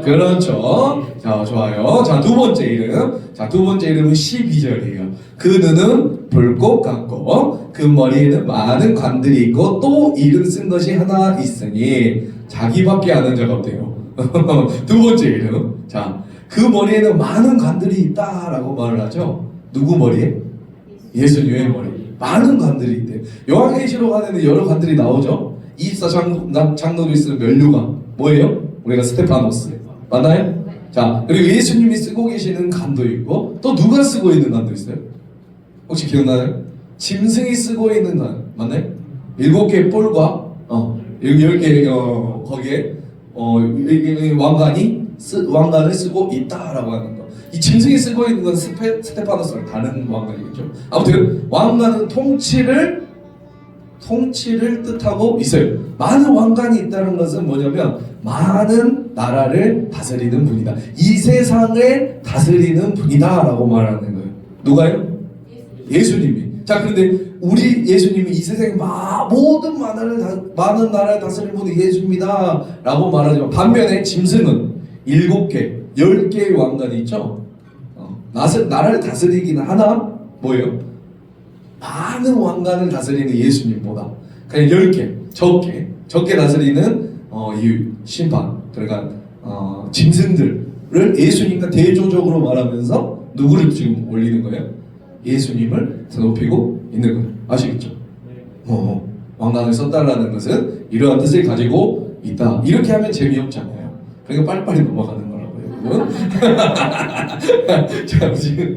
그렇죠. 자, 좋아요. 자, 두 번째 이름. 자, 두 번째 이름은 12절이에요. 그 눈은 불꽃 같고 그 머리에는 많은 관들이 있고 또 이름 쓴 것이 하나 있으니 자기밖에 아는 자가 없대요. 두 번째 이름. 자, 그 머리에는 많은 관들이 있다라고 말을 하죠. 누구 머리에? 예수님의 머리. 많은 관들이 있대요. 요한계시록 안에는 여러 관들이 나오죠. 24장로들이 쓰는 면류관 뭐예요? 우리가 스테파노스 맞나요? 자, 그리고 예수님이 쓰고 계시는 관도 있고 또 누가 쓰고 있는 관도 있어요? 혹시 기억나요? 짐승이 쓰고 있는 관 맞나요? 7개의 뿔과 10개의 거기에 왕관을 쓰고 있다라고 하는 거. 이 짐승이 쓰고 있는 건 스테파노스랑 다른 왕관이겠죠. 아무튼 왕관은 통치를 뜻하고 있어요. 많은 왕관이 있다는 것은 뭐냐면 많은 나라를 다스리는 분이다. 이 세상을 다스리는 분이다라고 말하는 거예요. 누가요? 예수님이. 자, 그런데 우리 예수님이 이 세상의 모든 많은 나라를 다스리는 분이 예수입니다라고 말하지만 반면에 짐승은 7개, 10개의 왕관이 있죠. 나라를 다스리기는 하나 뭐예요? 많은 왕관을 다스리는 예수님보다 그냥 10개, 적게 다스리는 이 심판 그러니까 짐승들을 예수님과 대조적으로 말하면서 누구를 지금 올리는 거예요? 예수님을 더 높이고 있는 거예요. 아시겠죠? 왕관을 썼다라는 것은 이러한 뜻을 가지고 있다. 이렇게 하면 재미없잖아요. 그러니까 빨리빨리 넘어가는 거라고요, 여러분. 자, 지금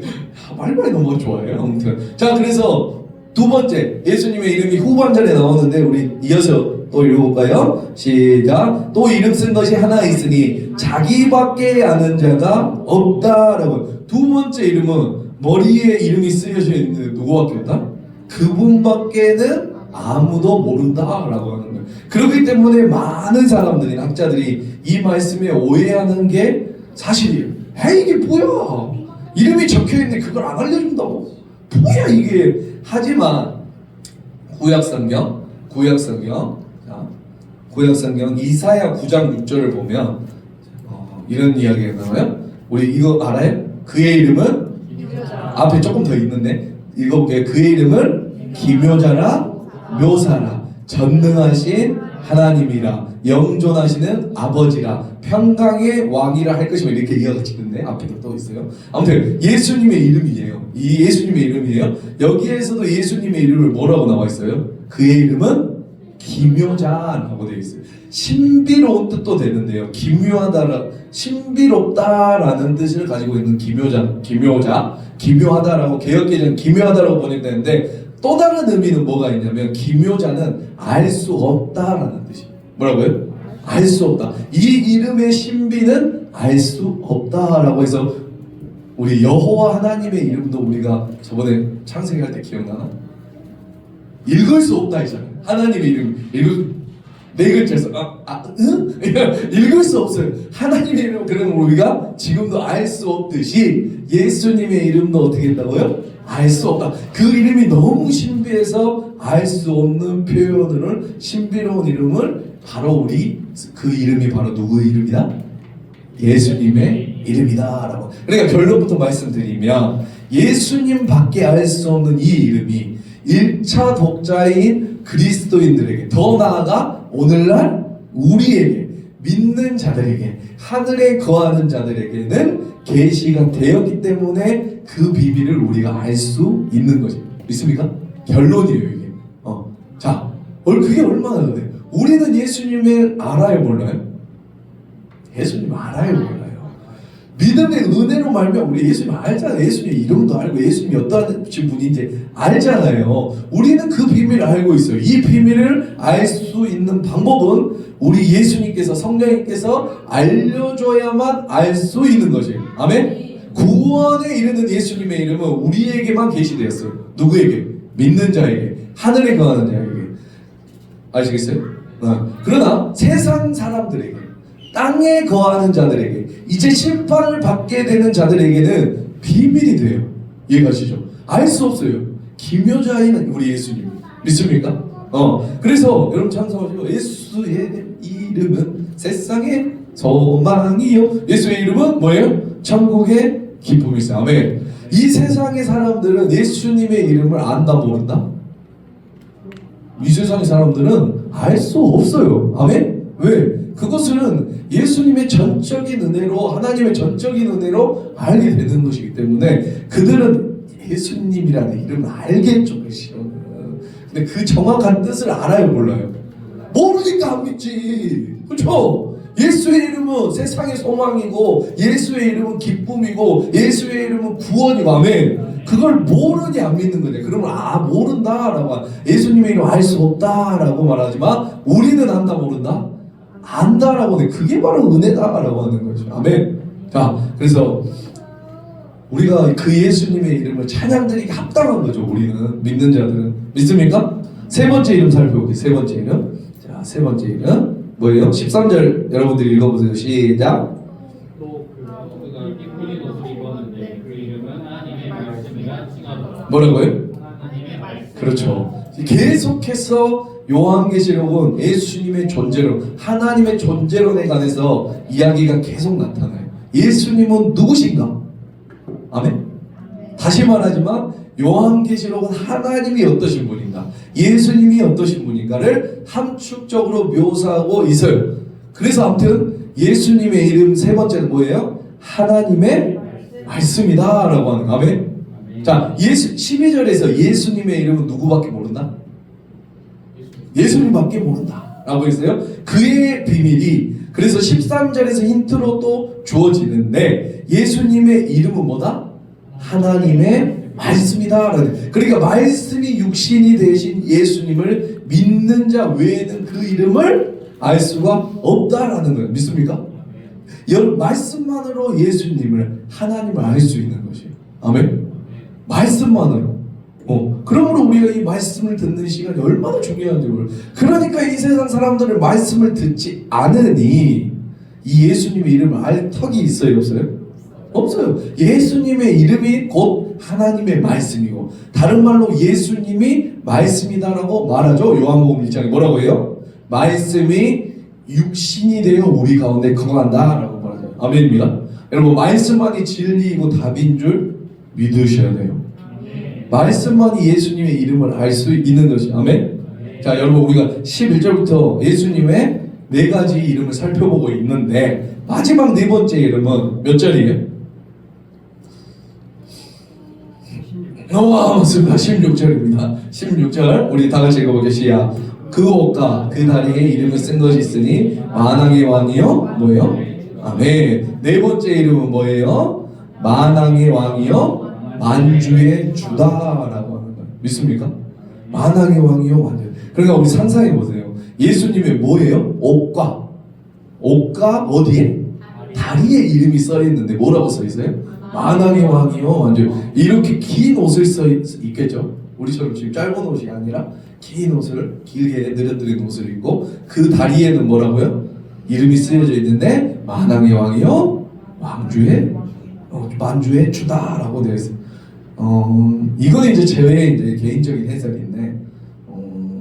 빨리빨리 넘어가 좋아해요. 아무튼 자, 그래서 두 번째 예수님의 이름이 후반절에 나오는데 우리 이어서 또 읽어볼까요? 시작. 또 이름 쓴 것이 하나 있으니 자기밖에 아는 자가 없다라고. 두 번째 이름은 머리에 이름이 쓰여져 있는데 누구밖에 없다? 그분밖에는 아무도 모른다라고 하는 거예요. 그렇기 때문에 많은 사람들이 학자들이 이 말씀에 오해하는 게 사실이에요. 이게 뭐야? 이름이 적혀있는데 그걸 안 알려준다고? 뭐야 이게? 하지만 구약성경 이사야 9장 6절을 보면 이런 이야기가 나와요. 우리 이거 알아요? 그의 이름은 앞에 조금 더 있는데 읽어볼게요. 그의 이름은 기묘자라 묘사라 전능하신 하나님이라 영존하시는 아버지라 평강의 왕이라 할 것이며 이렇게 이어지는데 앞에도 또 있어요. 아무튼 예수님의 이름이에요. 이 예수님의 이름이에요. 여기에서도 예수님의 이름을 뭐라고 나와 있어요? 그의 이름은 기묘자라고 되어 있어요. 신비로운 뜻도 되는데요. 기묘하다라 신비롭다라는 뜻을 가지고 있는 기묘자 기묘하다라고 개역개정 기묘하다라고 번역되는데 또 다른 의미는 뭐가 있냐면 기묘자는 알 수 없다라는 뜻이에요. 뭐라고요? 알 수 없다. 이 이름의 신비는 알 수 없다라고 해서 우리 여호와 하나님의 이름도 우리가 저번에 창세기할 때 기억나나? 읽을 수 없다 했잖아요. 하나님의 이름 네 글자에서 응? 읽을 수 없어요. 하나님의 이름 그러면 우리가 지금도 알 수 없듯이 예수님의 이름도 어떻게 했다고요? 알 수 없다. 그 이름이 너무 신비해서 알 수 없는 표현을 신비로운 이름을 바로 우리 그 이름이 바로 누구의 이름이다? 예수님의 이름이다라고. 그러니까 결론부터 말씀드리면 예수님밖에 알 수 없는 이 이름이 1차 독자인 그리스도인들에게 더 나아가 오늘날 우리에게 믿는 자들에게 하늘에 거하는 자들에게는 계시가 되었기 때문에 그 비밀을 우리가 알 수 있는 거죠. 믿습니까? 결론이에요 이게. 자, 그게 얼마나 돼? 우리는 예수님을 알아요 몰라요? 예수님 알아요 몰라요? 믿음의 은혜로 말면 우리 예수님 알잖아요. 예수님 이름도 알고 예수님이 어떠한 분인지 알잖아요. 우리는 그 비밀을 알고 있어요. 이 비밀을 알 수 있는 방법은 우리 예수님께서 성령님께서 알려줘야만 알 수 있는 것이에요. 아멘? 구원에 이르는 예수님의 이름은 우리에게만 계시되었어요. 누구에게? 믿는 자에게, 하늘에 거하는 자에게. 아시겠어요? 그러나 세상 사람들에게, 땅에 거하는 자들에게, 이제 심판을 받게 되는 자들에게는 비밀이 돼요. 이해가시죠? 알 수 없어요. 기묘자인 우리 예수님 믿습니까? 그래서 여러분 찬송하시고 예수의 이름은 세상의 소망이요. 예수의 이름은 뭐예요? 천국의 기쁨이세요. 아멘. 이 세상의 사람들은 예수님의 이름을 안다 모른다? 이 세상의 사람들은 알 수 없어요. 아멘. 왜? 그것은 예수님의 전적인 은혜로 하나님의 전적인 은혜로 알게 되는 것이기 때문에 그들은 예수님이라는 이름을 알겠죠. 근데 그 정확한 뜻을 알아요 몰라요? 모르니까 안 믿지. 그렇죠? 예수의 이름은 세상의 소망이고 예수의 이름은 기쁨이고 예수의 이름은 구원이고 아멘. 그걸 모르니 안 믿는 거냐. 그러면 모른다라고 예수님의 이름 알 수 없다라고 말하지만 우리는 안다 모른다? 안다라고 해. 그게 바로 은혜다라고 하는 거죠. 아멘. 자, 그래서 우리가 그 예수님의 이름을 찬양드리기 합당한 거죠. 우리는 믿는 자들은 믿습니까? 세 번째 이름 살펴볼게요. 세 번째 이름. 자, 세 번째 이름 뭐예요? 13절 여러분들이 읽어보세요. 시작. 또 그가 기쁘게 옷을 입었는데 그 이름은 하나님의 말씀이라 칭하더라. 뭐라고요? 하나님의 말씀. 그렇죠. 계속해서 요한계시록은 예수님의 존재로 하나님의 존재론에 관해서 이야기가 계속 나타나요. 예수님은 누구신가? 아멘. 다시 말하지만 요한계시록은 하나님이 어떠신 분인가, 예수님이 어떠신 분인가를 함축적으로 묘사하고 있어요. 그래서 아무튼 예수님의 이름 세 번째는 뭐예요? 하나님의 말씀이다 라고 하는 거. 아멘. 자, 12절에서 예수님의 이름은 누구밖에 모른다? 예수님밖에 모른다 라고 했어요. 그의 비밀이 그래서 13절에서 힌트로 또 주어지는데 예수님의 이름은 뭐다? 하나님의 말씀이다. 그러니까 말씀이 육신이 되신 예수님을 믿는 자 외에는 그 이름을 알 수가 없다라는 거예요. 믿습니까? 말씀만으로 예수님을 하나님을 알 수 있는 것이에요. 아멘. 말씀만으로. 그러므로 우리가 이 말씀을 듣는 시간이 얼마나 중요한지 몰라요. 그러니까 이 세상 사람들은 말씀을 듣지 않으니 이 예수님의 이름을 알 턱이 있어요, 없어요? 없어요. 예수님의 이름이 곧 하나님의 말씀이고 다른 말로 예수님이 말씀이다라고 말하죠. 요한복음 1장에 뭐라고 해요? 말씀이 육신이 되어 우리 가운데 거한다라고 말하죠. 아멘입니다. 여러분 말씀만이 진리이고 답인 줄 믿으셔야 돼요. 말씀만이 예수님의 이름을 알 수 있는 것이. 아멘. 자, 여러분 우리가 11절부터 예수님의 네 가지 이름을 살펴보고 있는데 마지막 네 번째 이름은 몇 절이에요? 맞습니다. 16절입니다. 16절 우리 다 같이 읽어보겠습니다. 그 옷과 그 다리에 이름을 쓴 것이 있으니 만왕의 왕이요 뭐예요? 아멘. 네 번째 이름은 뭐예요? 만왕의 왕이요 만주의 주다라고 하는 거예요. 믿습니까? 만왕의 왕이요 만주. 그러니까 우리 상상해 보세요. 예수님의 뭐예요? 옷과 어디에? 다리에 이름이 써 있는데 뭐라고 써 있어요? 만왕의 왕이요 만주. 이렇게 긴 옷을 입겠죠. 우리처럼 지금 짧은 옷이 아니라 긴 옷을 길게 늘어뜨린 옷을 입고 그 다리에는 뭐라고요? 이름이 쓰여져 있는데 만왕의 왕이요 만주의 주다라고 되어 있어요. 이거는 이제 제 이제 개인적인 해석인데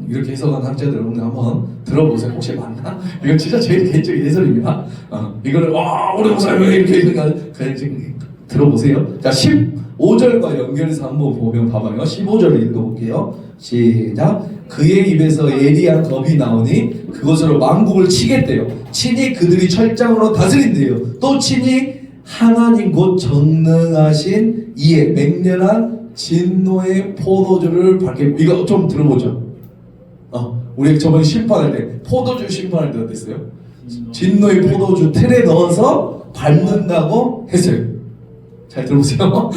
이렇게 해석한 학자들은 한번 들어보세요. 혹시 맞나? 이건 진짜 제 개인적인 해석입니다. 이거를 우리 목사님 이렇게 있는가 그냥 지금 들어보세요. 자 15절과 연결해서 한번 보면 봐봐요. 15절을 읽어볼게요. 시작. 그의 입에서 예리한 겁이 나오니 그것으로 만국을 치겠대요. 친히 그들이 철장으로 다스린대요. 또 친히 하나님 곧 전능하신 이의 맹렬한 진노의 포도주를 밝게. 이거 좀 들어보죠. 우리 저번에 심판할 때 포도주 심판할 때 어땠어요? 진노의 포도주 틀에 넣어서 밟는다고 했어요. 잘 들어보세요.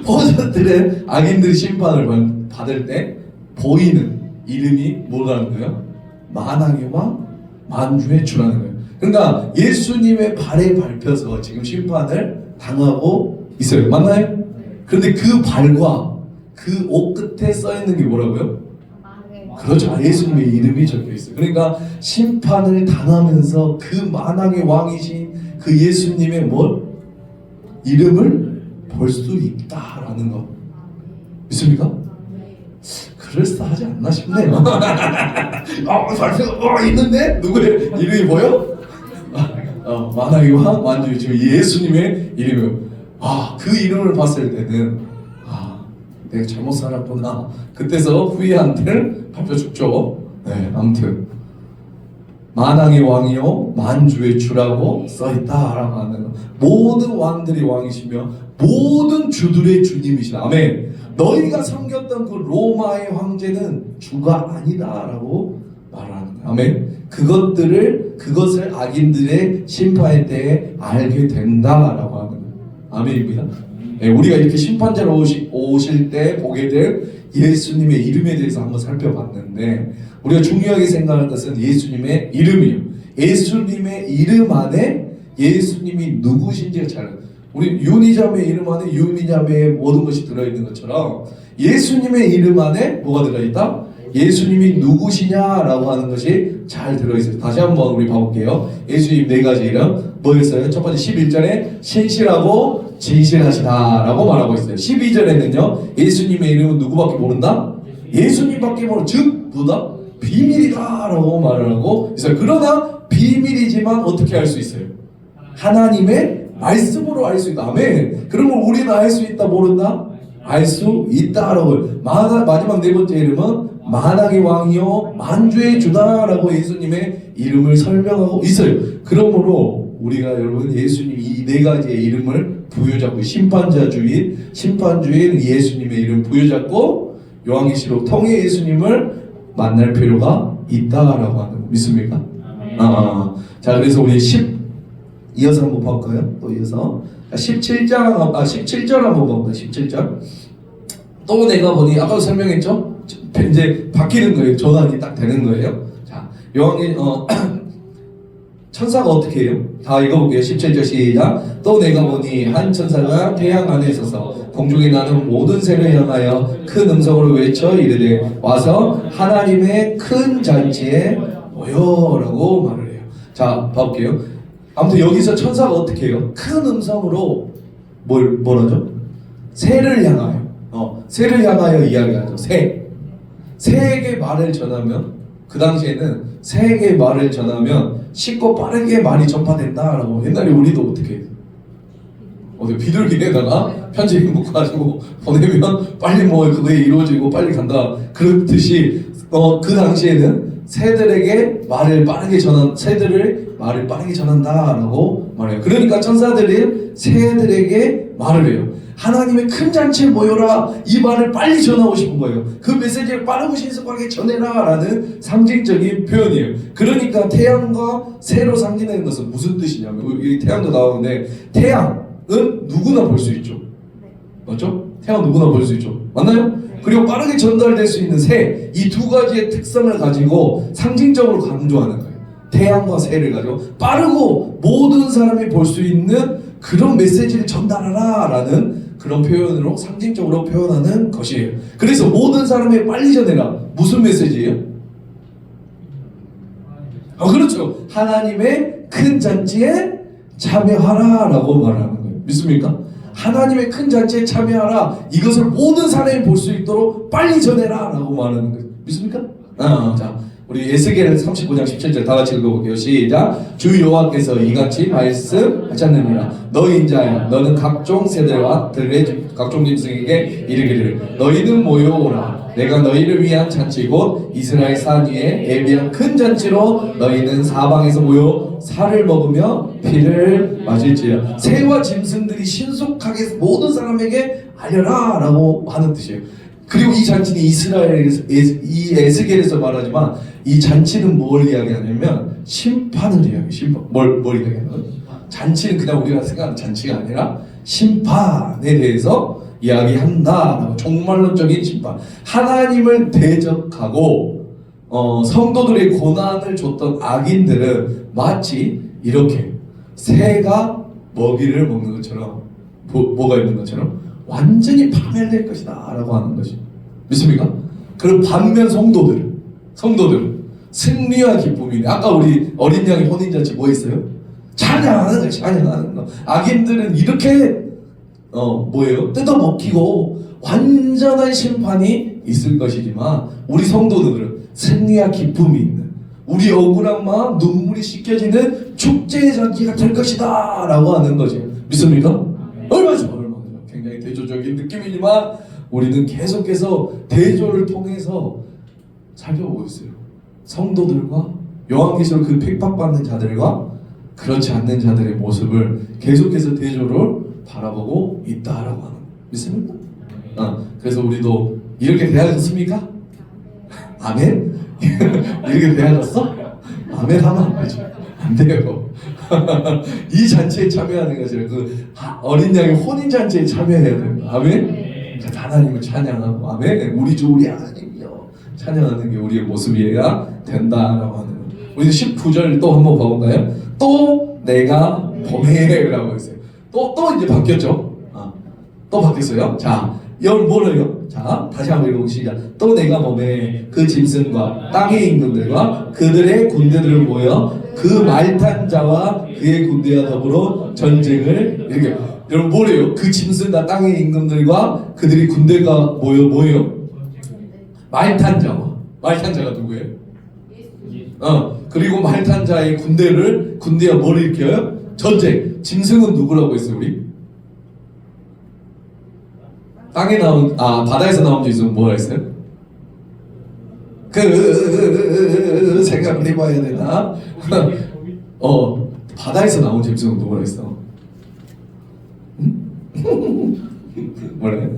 포도주 틀에 악인들이 심판을 받을 때 보이는 이름이 뭐라는 거예요? 만왕의 왕 만주의 주라는 거예요. 그러니까 예수님의 발에 밟혀서 지금 심판을 당하고 있어요. 맞나요? 그런데 그 발과 그 옷 끝에 써 있는 게 뭐라고요? 그렇죠. 예수님의 이름이 적혀 있어요. 그러니까 심판을 당하면서 그 만왕의 왕이신 그 예수님의 이름을 볼 수 있다라는 거 믿습니까? 그럴싸하지 않나 싶네요. 발표가 있는데 누구의 이름이 보여? 만왕의 왕 만주의 주 예수님의 이름이요. 그 이름을 봤을 때는 내가 잘못 살았구나. 그때서 후회한들 발표 죽죠. 네, 아무튼 만왕의 왕이요 만주의 주라고 써있다라고 하는 모든 왕들이 왕이시며 모든 주들의 주님이시다. 아멘. 너희가 섬겼던 그 로마의 황제는 주가 아니다라고 말하는 거예요. 아멘. 그것을 악인들의 심판의 때에 알게 된다라고 하는 거예요. 아멘입니다. 네, 우리가 이렇게 심판자로 오실 때 보게 될 예수님의 이름에 대해서 한번 살펴봤는데 우리가 중요하게 생각하는 것은 예수님의 이름이에요. 예수님의 이름 안에 예수님이 누구신지가 잘 우리 유니자매의 이름 안에 유니자매의 모든 것이 들어있는 것처럼 예수님의 이름 안에 뭐가 들어있다? 예수님이 누구시냐라고 하는 것이 잘 들어있어요. 다시 한번 우리 봐볼게요. 예수님 네 가지 이름 뭐였어요? 첫 번째 11절에 신실하고 진실하시다라고 말하고 있어요. 12절에는요 예수님의 이름은 누구밖에 모른다? 예수님밖에 모르는 즉 뭐다? 비밀이다라고 말을 하고 있어요. 그러나 비밀이지만 어떻게 알 수 있어요? 하나님의 말씀으로 알 수 있다. 아멘. 그러면 우리는 알 수 있다 모른다? 알 수 있다라고. 마지막 네 번째 이름은 만왕의 왕이요 만주의 주다라고 예수님의 이름을 설명하고 있어요. 그러므로 우리가 여러분 예수님 이 네 가지의 이름을 부여잡고 심판주인 예수님의 이름 부여잡고 요한계시록 통해 예수님을 만날 필요가 있다라고 하는 거 믿습니까? 자 그래서 우리 이어서 한번 볼까요? 또 이어서 17절 한번 볼까요? 17절 또 내가 보니 아까도 설명했죠? 이제 바뀌는 거예요. 전환이 딱 되는 거예요. 자 천사가 어떻게 해요? 다 읽어볼게요. 17절 시작. 또 내가 보니 한 천사가 태양 안에 서서 공중에 나는 모든 새를 향하여 큰 음성으로 외쳐 이르되 와서 하나님의 큰 잔치에 모여라고 말을 해요. 자 봐볼게요. 아무튼 여기서 천사가 어떻게 해요? 큰 음성으로 뭐라죠? 새를 향하여 이야기하죠. 새에게 말을 전하면 그 당시에는 새에게 말을 전하면 쉽고 빠르게 말이 전파된다라고. 옛날에 우리도 어떻게 해요? 비둘기에다가 편지 묶어가지고 보내면 빨리 그게 이루어지고 빨리 간다. 그렇듯이 그 당시에는 새들을 말을 빠르게 전한다라고 말해요. 그러니까 천사들이 새들에게 말을 해요. 하나님의 큰 잔치에 모여라. 이 말을 빨리 전하고 싶은 거예요. 그 메시지를 빠르고 신속하게 전해라 라는 상징적인 표현이에요. 그러니까 태양과 새로 상징되는 것은 무슨 뜻이냐면 여기 태양도 나오는데 태양은 누구나 볼 수 있죠. 맞죠? 태양 누구나 볼 수 있죠. 맞나요? 그리고 빠르게 전달될 수 있는 새, 이 두 가지의 특성을 가지고 상징적으로 강조하는 거예요. 태양과 새를 가지고 빠르고 모든 사람이 볼 수 있는 그런 메시지를 전달하라 라는 그런 표현으로 상징적으로 표현하는 것이에요. 그래서 모든 사람이 빨리 전해라. 무슨 메시지예요? 그렇죠. 하나님의 큰 잔치에 참여하라 라고 말하는 거예요. 믿습니까? 하나님의 큰 잔치에 참여하라. 이것을 모든 사람이 볼 수 있도록 빨리 전해라 라고 말하는 거예요. 믿습니까? 자, 우리 에스겔 39장 17절 다 같이 읽어볼게요. 시작. 주 여호와께서 이같이 말씀하셨느니라. 너희 인자야, 너는 각종 세대와 들의 각종 짐승에게 이르기를 너희는 모여오라. 내가 너희를 위한 잔치 곧 이스라엘 산 위에 예비한 큰 잔치로 너희는 사방에서 모여 살을 먹으며 피를 마실지라. 새와 짐승들이 신속하게 모든 사람에게 알려라 라고 하는 뜻이에요. 그리고 이 잔치는 이스라엘에서 이 에스겔에서 말하지만 이 잔치는 뭘 이야기하냐면 심판을 이야기해요. 심판. 뭘 이야기하냐면 잔치는 그냥 우리가 생각하는 잔치가 아니라 심판에 대해서 이야기한다라고. 종말론적인 심판. 하나님을 대적하고 성도들의 고난을 줬던 악인들은 마치 이렇게 새가 먹이를 먹는 것처럼 뭐가 있는 것처럼 완전히 파멸될 것이다 라고 하는 것이. 믿습니까? 그럼 반면 성도들 승리와 기쁨이네. 아까 우리 어린 양의 혼인잔치 뭐 있어요? 찬양하는 거예요. 찬양하는 거. 악인들은 이렇게 뭐예요? 뜯어먹히고 완전한 심판이 있을 것이지만 우리 성도들은 승리와 기쁨이 있는, 우리 억울한 마음 눈물이 씻겨지는 축제의 잔치가 될 것이다 라고 하는 거죠. 믿습니까? 얼마죠? 굉장히 대조적인 느낌이지만 우리는 계속해서 대조를 통해서 살펴보고 있어요. 성도들과 요한계시록 그 핍박받는 자들과 그렇지 않는 자들의 모습을 계속해서 대조를 바라보고 있다라고 하는. 믿습니까? 그래서 우리도 이렇게 돼야겠습니까? 아멘? 이렇게 돼야겠어? 아멘 하면 안 되죠. 안 돼요. 이 잔치에 참여하는 것이 그 어린 양의 혼인 잔치에 참여해야 돼요. 아멘? 하나님을 찬양하고 아멘. 우리 주 우리 하나님이요 찬양하는 게 우리의 모습이어야 된다라고 하는 거예요. 우리 19절 또 한번 봐볼까요? 또 내가 보내라고 했어요. 또 이제 바뀌었죠. 또 바뀌었어요. 자, 여러분 뭐래요? 자, 다시 한번 읽어보시죠. 또 내가 보내 그 짐승과 땅의 임금들과 그들의 군대들을 모여 그 말탄 자와 그의 군대와 더불어 전쟁을 이렇게. 여러분 뭐래요? 그 짐승과 땅의 임금들과 그들이 군대가 뭐예요? 말탄 자가 누구예요? 그리고 말탄 자의 군대와 뭐를 일으켜요? 전쟁. 짐승은 누구라고 했어요 우리? 땅에 나온 바다에서 나온 짐승은 뭐라 했어요? 그 생각을 해봐야 되나? 바다에서 나온 짐승은 누구라 했어? 뭐래?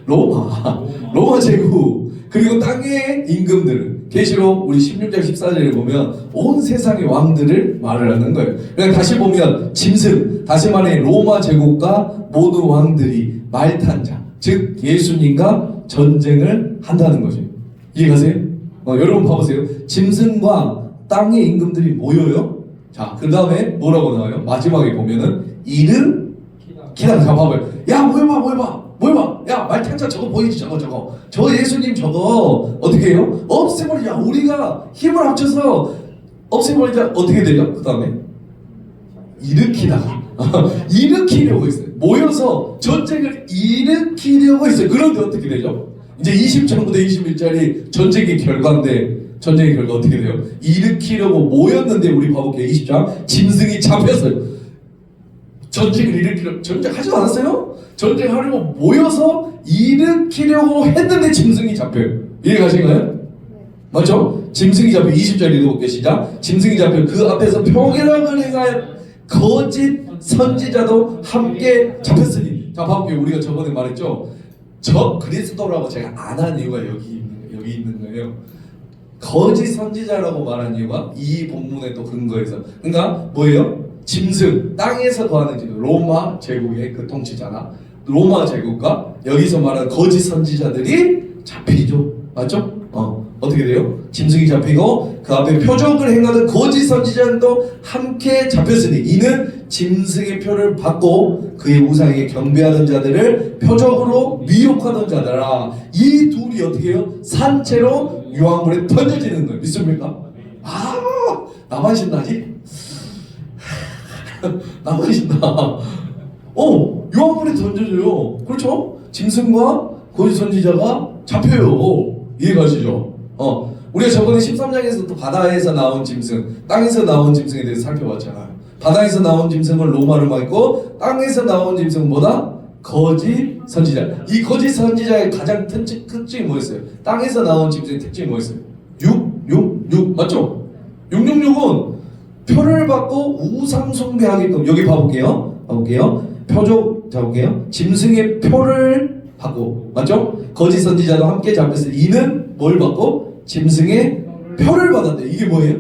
로마 제국. 그리고 땅의 임금들. 계시록 우리 16장 14절에 보면 온 세상의 왕들을 말을 하는 거예요. 그러니까 다시 보면 짐승, 다시 말해 로마 제국과 모든 왕들이 말탄 자, 즉 예수님과 전쟁을 한다는 거죠. 이해가세요? 여러분 봐보세요. 짐승과 땅의 임금들이 모여요. 자, 그 다음에 뭐라고 나와요? 마지막에 보면은 기다. 자, 봐봐요. 야, 뭘 봐. 야, 말탄자 저거 보이지? 저 예수님 저거 어떻게 해요? 없애버리자. 우리가 힘을 합쳐서 없애버리자. 어떻게 되죠? 그 다음에 일으키려고 했어요. 모여서 전쟁을 일으키려고 했어요. 그런데 어떻게 되죠? 이제 20절부터 21절이 전쟁의 결과인데 전쟁의 결과 어떻게 돼요? 일으키려고 모였는데 우리 봐볼게요. 20장 짐승이 잡혔어요. 전쟁을 일으키려고 전쟁하지 않았어요? 전쟁하려고 모여서 일으키려고 했는데 짐승이 잡혀요. 이해가신가요? 맞죠? 짐승이 잡혀. 20절 읽어볼게요. 시작. 짐승이 잡혀 그 앞에서 평일왕을 행할 거짓 선지자도 함께 잡혔으니. 자, 봐볼게요. 우리가 저번에 말했죠. 저 그리스도라고 제가 안 한 이유가 여기 있는 거예요. 거짓 선지자라고 말한 이유가 이 본문의 또 근거에서. 그러니까 뭐예요? 짐승, 땅에서 거하는 짐승, 로마 제국의 그 통치자나 로마 제국과 여기서 말하는 거짓 선지자들이 잡히죠. 맞죠? 어떻게 돼요? 짐승이 잡히고 그 앞에 표적을 행하는 거짓 선지자들도 함께 잡혔으니 이는 짐승의 표를 받고 그의 우상에게 경배하는 자들을 표적으로 미혹하는 자들아. 이 둘이 어떻게 해요? 산채로 유황물에 던져지는 거예요. 믿습니까? 나만 신나지? 나만 신나. 유황물에 던져져요. 그렇죠? 짐승과 거짓 선지자가 잡혀요. 이해가시죠? 우리가 저번에 13장에서 또 바다에서 나온 짐승, 땅에서 나온 짐승에 대해서 살펴봤잖아요. 바다에서 나온 짐승은 로마를 있고 땅에서 나온 짐승은 뭐다? 거짓 선지자. 이 거짓 선지자의 가장 특징이 뭐였어요? 땅에서 나온 짐승의 특징이 뭐였어요? 666 맞죠? 666은 표를 받고 우상 숭배하게끔, 여기 봐볼게요. 표적 잡을게요. 짐승의 표를 받고, 맞죠? 거짓 선지자도 함께 잡혔을 때 이는 뭘 받고? 짐승의 표를 받았대. 이게 뭐예요?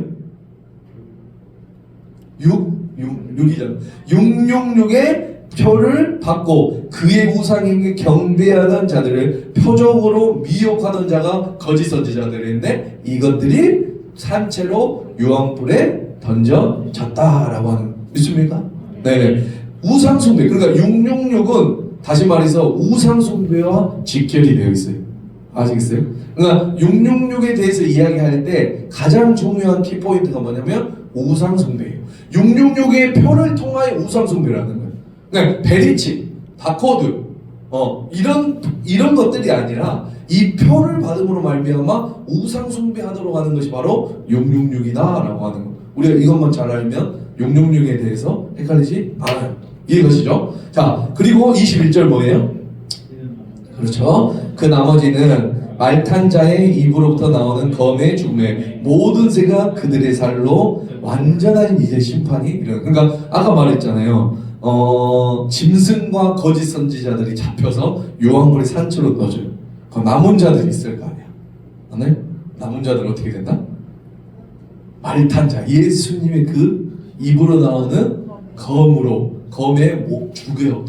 666이잖아. 666의 표를 받고 그의 우상에게 경배하는 자들을 표적으로 미혹하는 자가 거짓 선지자들인데 이것들이 산채로 유황불에 던져졌다라고 하는, 믿습니까? 네. 우상 숭배. 그러니까 666은 다시 말해서 우상 숭배와 직결이 되어 있어요. 아시겠어요? 그러니까 666에 대해서 이야기할 때 가장 중요한 키포인트가 뭐냐면 우상 숭배예요. 666의 표를 통하여 우상 숭배라는 거예요. 그러니까 베리치, 바코드, 이런 것들이 아니라 이 표를 받음으로 말미암아 우상 숭배하도록 하는 것이 바로 666이다라고 하는 거. 우리가 이것만 잘 알면 666에 대해서 헷갈리지 않아요. 이해가시죠? 자, 그리고 21절 뭐예요? 그렇죠. 그 나머지는 말탄 자의 입으로부터 나오는 검의 죽음에 모든 새가 그들의 살로 완전한 이제 심판이 일어나. 그러니까 아까 말했잖아요. 짐승과 거짓 선지자들이 잡혀서 유황물의 산채로 넣어줘요. 그럼 남은 자들이 있을 거 아니야. 네? 남은 자들 어떻게 된다? 말탄 자, 예수님의 그 입으로 나오는 검에 죽여요.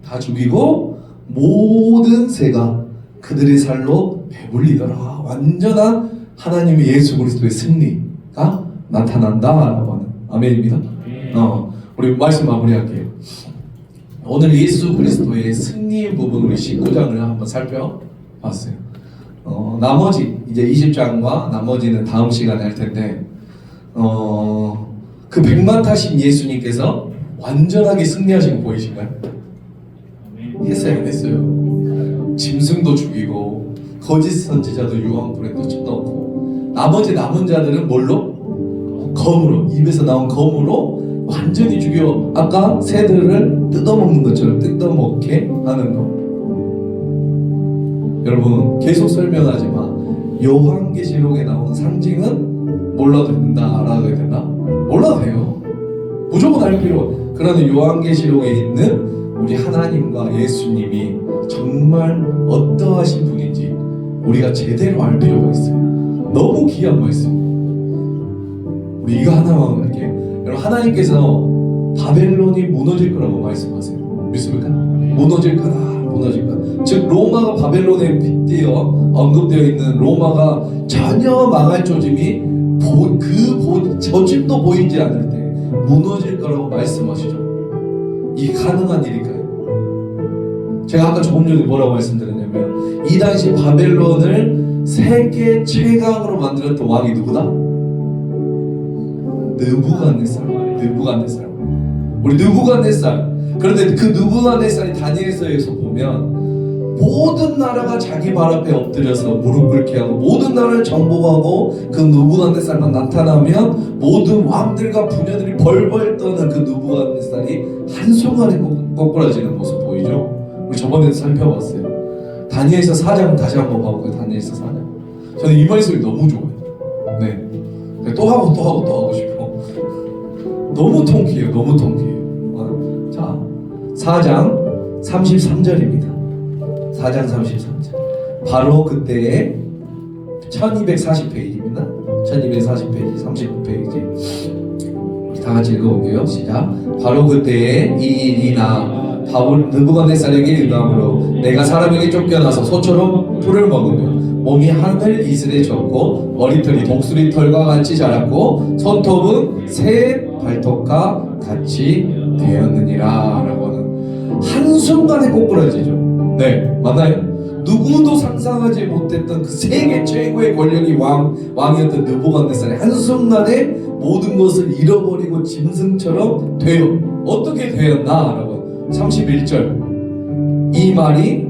다 죽이고 모든 새가 그들의 살로 배불리더라. 완전한 하나님의 예수 그리스도의 승리가 나타난다라고 하는 아멘입니다. 우리 말씀 마무리할게요. 오늘 예수 그리스도의 승리의 부분 우리 19장을 한번 살펴봤어요. 나머지 이제 20장과 나머지는 다음 시간에 할 텐데 그 백만 타신 예수님께서 완전하게 승리하신 거 보이신가요? 했어요, 안 했어요? 짐승도 죽이고 거짓 선지자도 유황불에 또 쳐넣고 나머지 남은 자들은 뭘로? 검으로, 입에서 나온 검으로 완전히 죽여 아까 새들을 뜯어먹는 것처럼 뜯어먹게 하는 거. 여러분 계속 설명하지만 요한계시록에 나오는 상징은 몰라도 된다, 알아야 된다? 몰라도 돼요. 무조건 알 필요. 그러나 요한계시록에 있는 우리 하나님과 예수님이 정말 어떠하신 분인지 우리가 제대로 알 필요가 있어요. 너무 귀한 말씀. 우리 이거 하나만 할게요. 여러분 하나님께서 바벨론이 무너질 거라고 말씀하세요. 믿습니까? 무너질 거다, 무너질 거다. 즉 로마가 바벨론에 빗대어 언급되어 있는 로마가 전혀 망할 조짐이 저짐도 보이지 않을 때 무너질 거라고 말씀하시죠. 이게 가능한 일일까요? 제가 아까 조금 전에 뭐라고 말씀드렸냐면 이 당시 바벨론을 세계 최강으로 만들었던 왕이 누구다? 느부갓네살. 우리 느부갓네살. 그런데 그 느부갓네살이 다니엘서에서 보면 모든 나라가 자기 발 앞에 엎드려서 무릎 꿇게 하고 모든 나라를 정복하고 그 느부갓네살만 나타나면 모든 왕들과 부녀들이 벌벌 떠는 그 느부갓네살이 한순간에 꼬꾸라지는 모습 보이죠? 우리 저번에 살펴봤어요. 다니엘서 4장 다시 한번 봐볼까요? 다니엘서 4장. 저는 이 말씀이 너무 좋아요. 네. 또 하고 싶어. 너무 통쾌해요. 자, 4장 33절입니다. 4장 33절. 바로 그때에 1240페이지입니다. 1240페이지, 39페이지. 다 같이 읽어볼게요. 시작. 바로 그때에 이 일이 나 바울 느부갓네살에게 응함으로 내가 사람에게 쫓겨나서 소처럼 풀을 먹으며 몸이 하늘 이슬에 젖고 머리털이 독수리 털과 같이 자랐고 손톱은 새 발톱과 같이 되었느니라 라고 하는 한순간에 꼬꾸라지죠. 네, 맞나요? 누구도 상상하지 못했던 그 세계 최고의 권력이 왕이었던 느부갓네살이 한순간에 모든 것을 잃어버리고 짐승처럼 되어 어떻게 되었나라고 31절 이 말이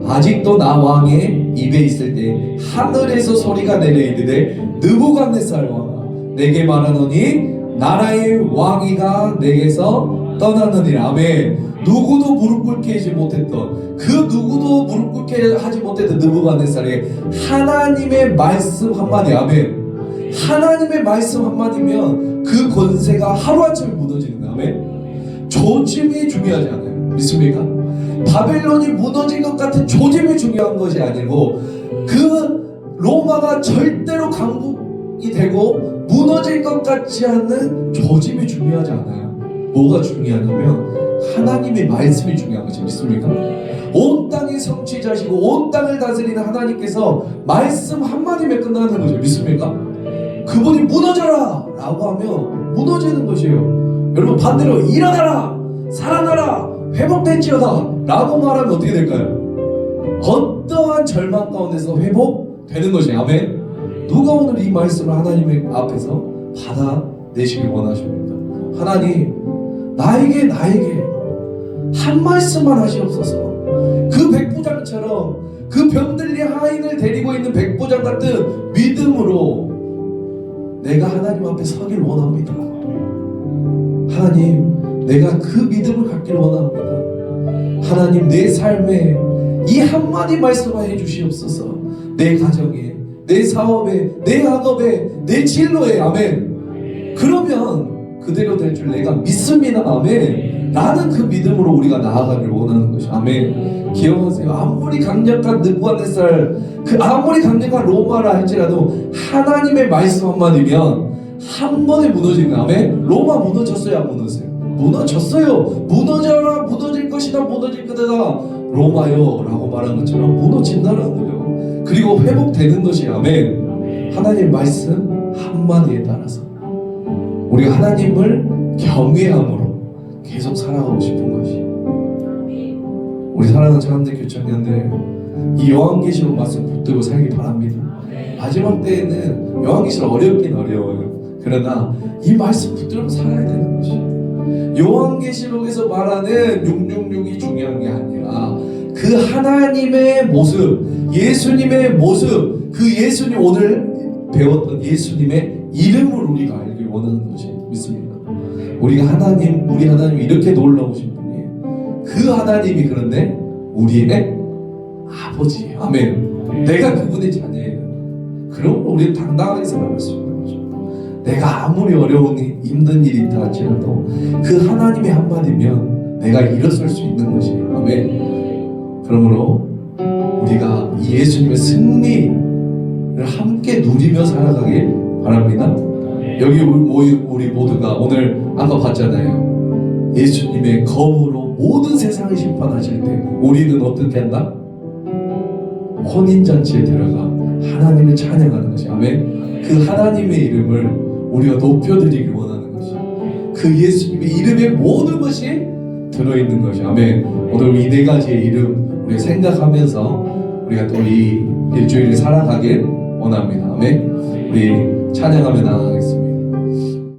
아직도 나 왕의 입에 있을 때 하늘에서 소리가 내려 이르되 느부갓네살 왕아 내게 말하노니 나라의 왕위가 내게서 떠났느니라. 아멘. 누구도 무릎 꿇게 하지 못했던 그 누구도 무릎 꿇게 하지 못했던 느부갓네살에게 하나님의 말씀 한마디. 아멘. 하나님의 말씀 한마디면 그 권세가 하루아침에 무너지는 거야. 아멘. 조짐이 중요하지 않아요. 믿습니까? 바벨론이 무너진 것 같은 조짐이 중요한 것이 아니고 그 로마가 절대로 강국이 되고 무너질 것 같지 않는 조짐이 중요하지 않아요. 뭐가 중요하냐면 하나님의 말씀이 중요한 거지. 믿습니까? 온 땅의 성취자시고 온 땅을 다스리는 하나님께서 말씀 한마디면 끝나는 거죠. 믿습니까? 그분이 무너져라 라고 하면 무너지는 것이에요. 여러분 반대로 일어나라 살아나라 회복될지어다 라고 말하면 어떻게 될까요? 어떠한 절망 가운데서 회복되는 것이. 아멘. 누가 오늘 이 말씀을 하나님의 앞에서 받아내시길 원하십니까? 하나님 나에게 한 말씀만 하시옵소서. 그 백부장처럼 그 병들리 하인을 데리고 있는 백부장 같은 믿음으로 내가 하나님 앞에 서길 원합니다. 하나님 내가 그 믿음을 갖길 원합니다. 하나님 내 삶에 이 한마디 말씀만 해주시옵소서. 내 가정에 내 사업에 내 학업에 내 진로에. 아멘. 그러면 그대로 될 줄 내가 믿습니다. 아멘. 나는 그 믿음으로 우리가 나아가길 원하는 것이. 아멘. 기억하세요. 아무리 강력한 느부갓네살 아무리 강력한 로마라 할지라도 하나님의 말씀 한마디면 한 번에 무너지는 거야. 아멘. 로마 무너졌어요 안 무너졌어요? 무너졌어요. 무너져라 무너질 것이다 무너질 거다 로마요 라고 말한 것처럼 무너진다는 거예요. 그리고 회복되는 것이. 아멘. 하나님의 말씀 한마디에 따라서 우리가 하나님을 경외함으로 계속 살아가고 싶은 것이. 우리 사랑하는 사람들 교청년들 이 요한계시록 말씀 붙들고 살기 바랍니다. 마지막 때에는 요한계시록 어렵긴 어려워요. 그러나 이 말씀 붙들고 살아야 되는 것이. 요한계시록에서 말하는 666이 중요한 게 아니라 그 하나님의 모습 예수님의 모습 그 예수님 오늘 배웠던 예수님의 이름을 우리가 알길 원하는 것이. 믿습니다. 우리 하나님이 이렇게 놀라우신 분이에요. 그 하나님이 그런데 우리의 아버지예요. 아멘. 내가 그분의 자녀예요. 그럼 우리는 당당하게 살아갈 수 있는 거죠. 내가 아무리 어려운 힘든 일이 있다 할지라도 그 하나님의 한마디면 내가 일어설 수 있는 것이에요. 아멘. 그러므로 우리가 이 예수님의 승리를 함께 누리며 살아가길 바랍니다. 여기 우리 모두가 오늘 아까 봤잖아요. 예수님의 검으로 모든 세상을 심판하실 때 우리는 어떻게 한다? 혼인잔치에 들어가 하나님을 찬양하는 것이. 아멘. 그 하나님의 이름을 우리가 높여드리길 원하는 것이. 그 예수님의 이름에 모든 것이 들어있는 것이. 아멘. 오늘 이 네 가지의 이름 우리가 생각하면서 우리가 또 이 일주일을 살아가길 원합니다. 아멘. 우리 찬양하며 나아가겠습니다.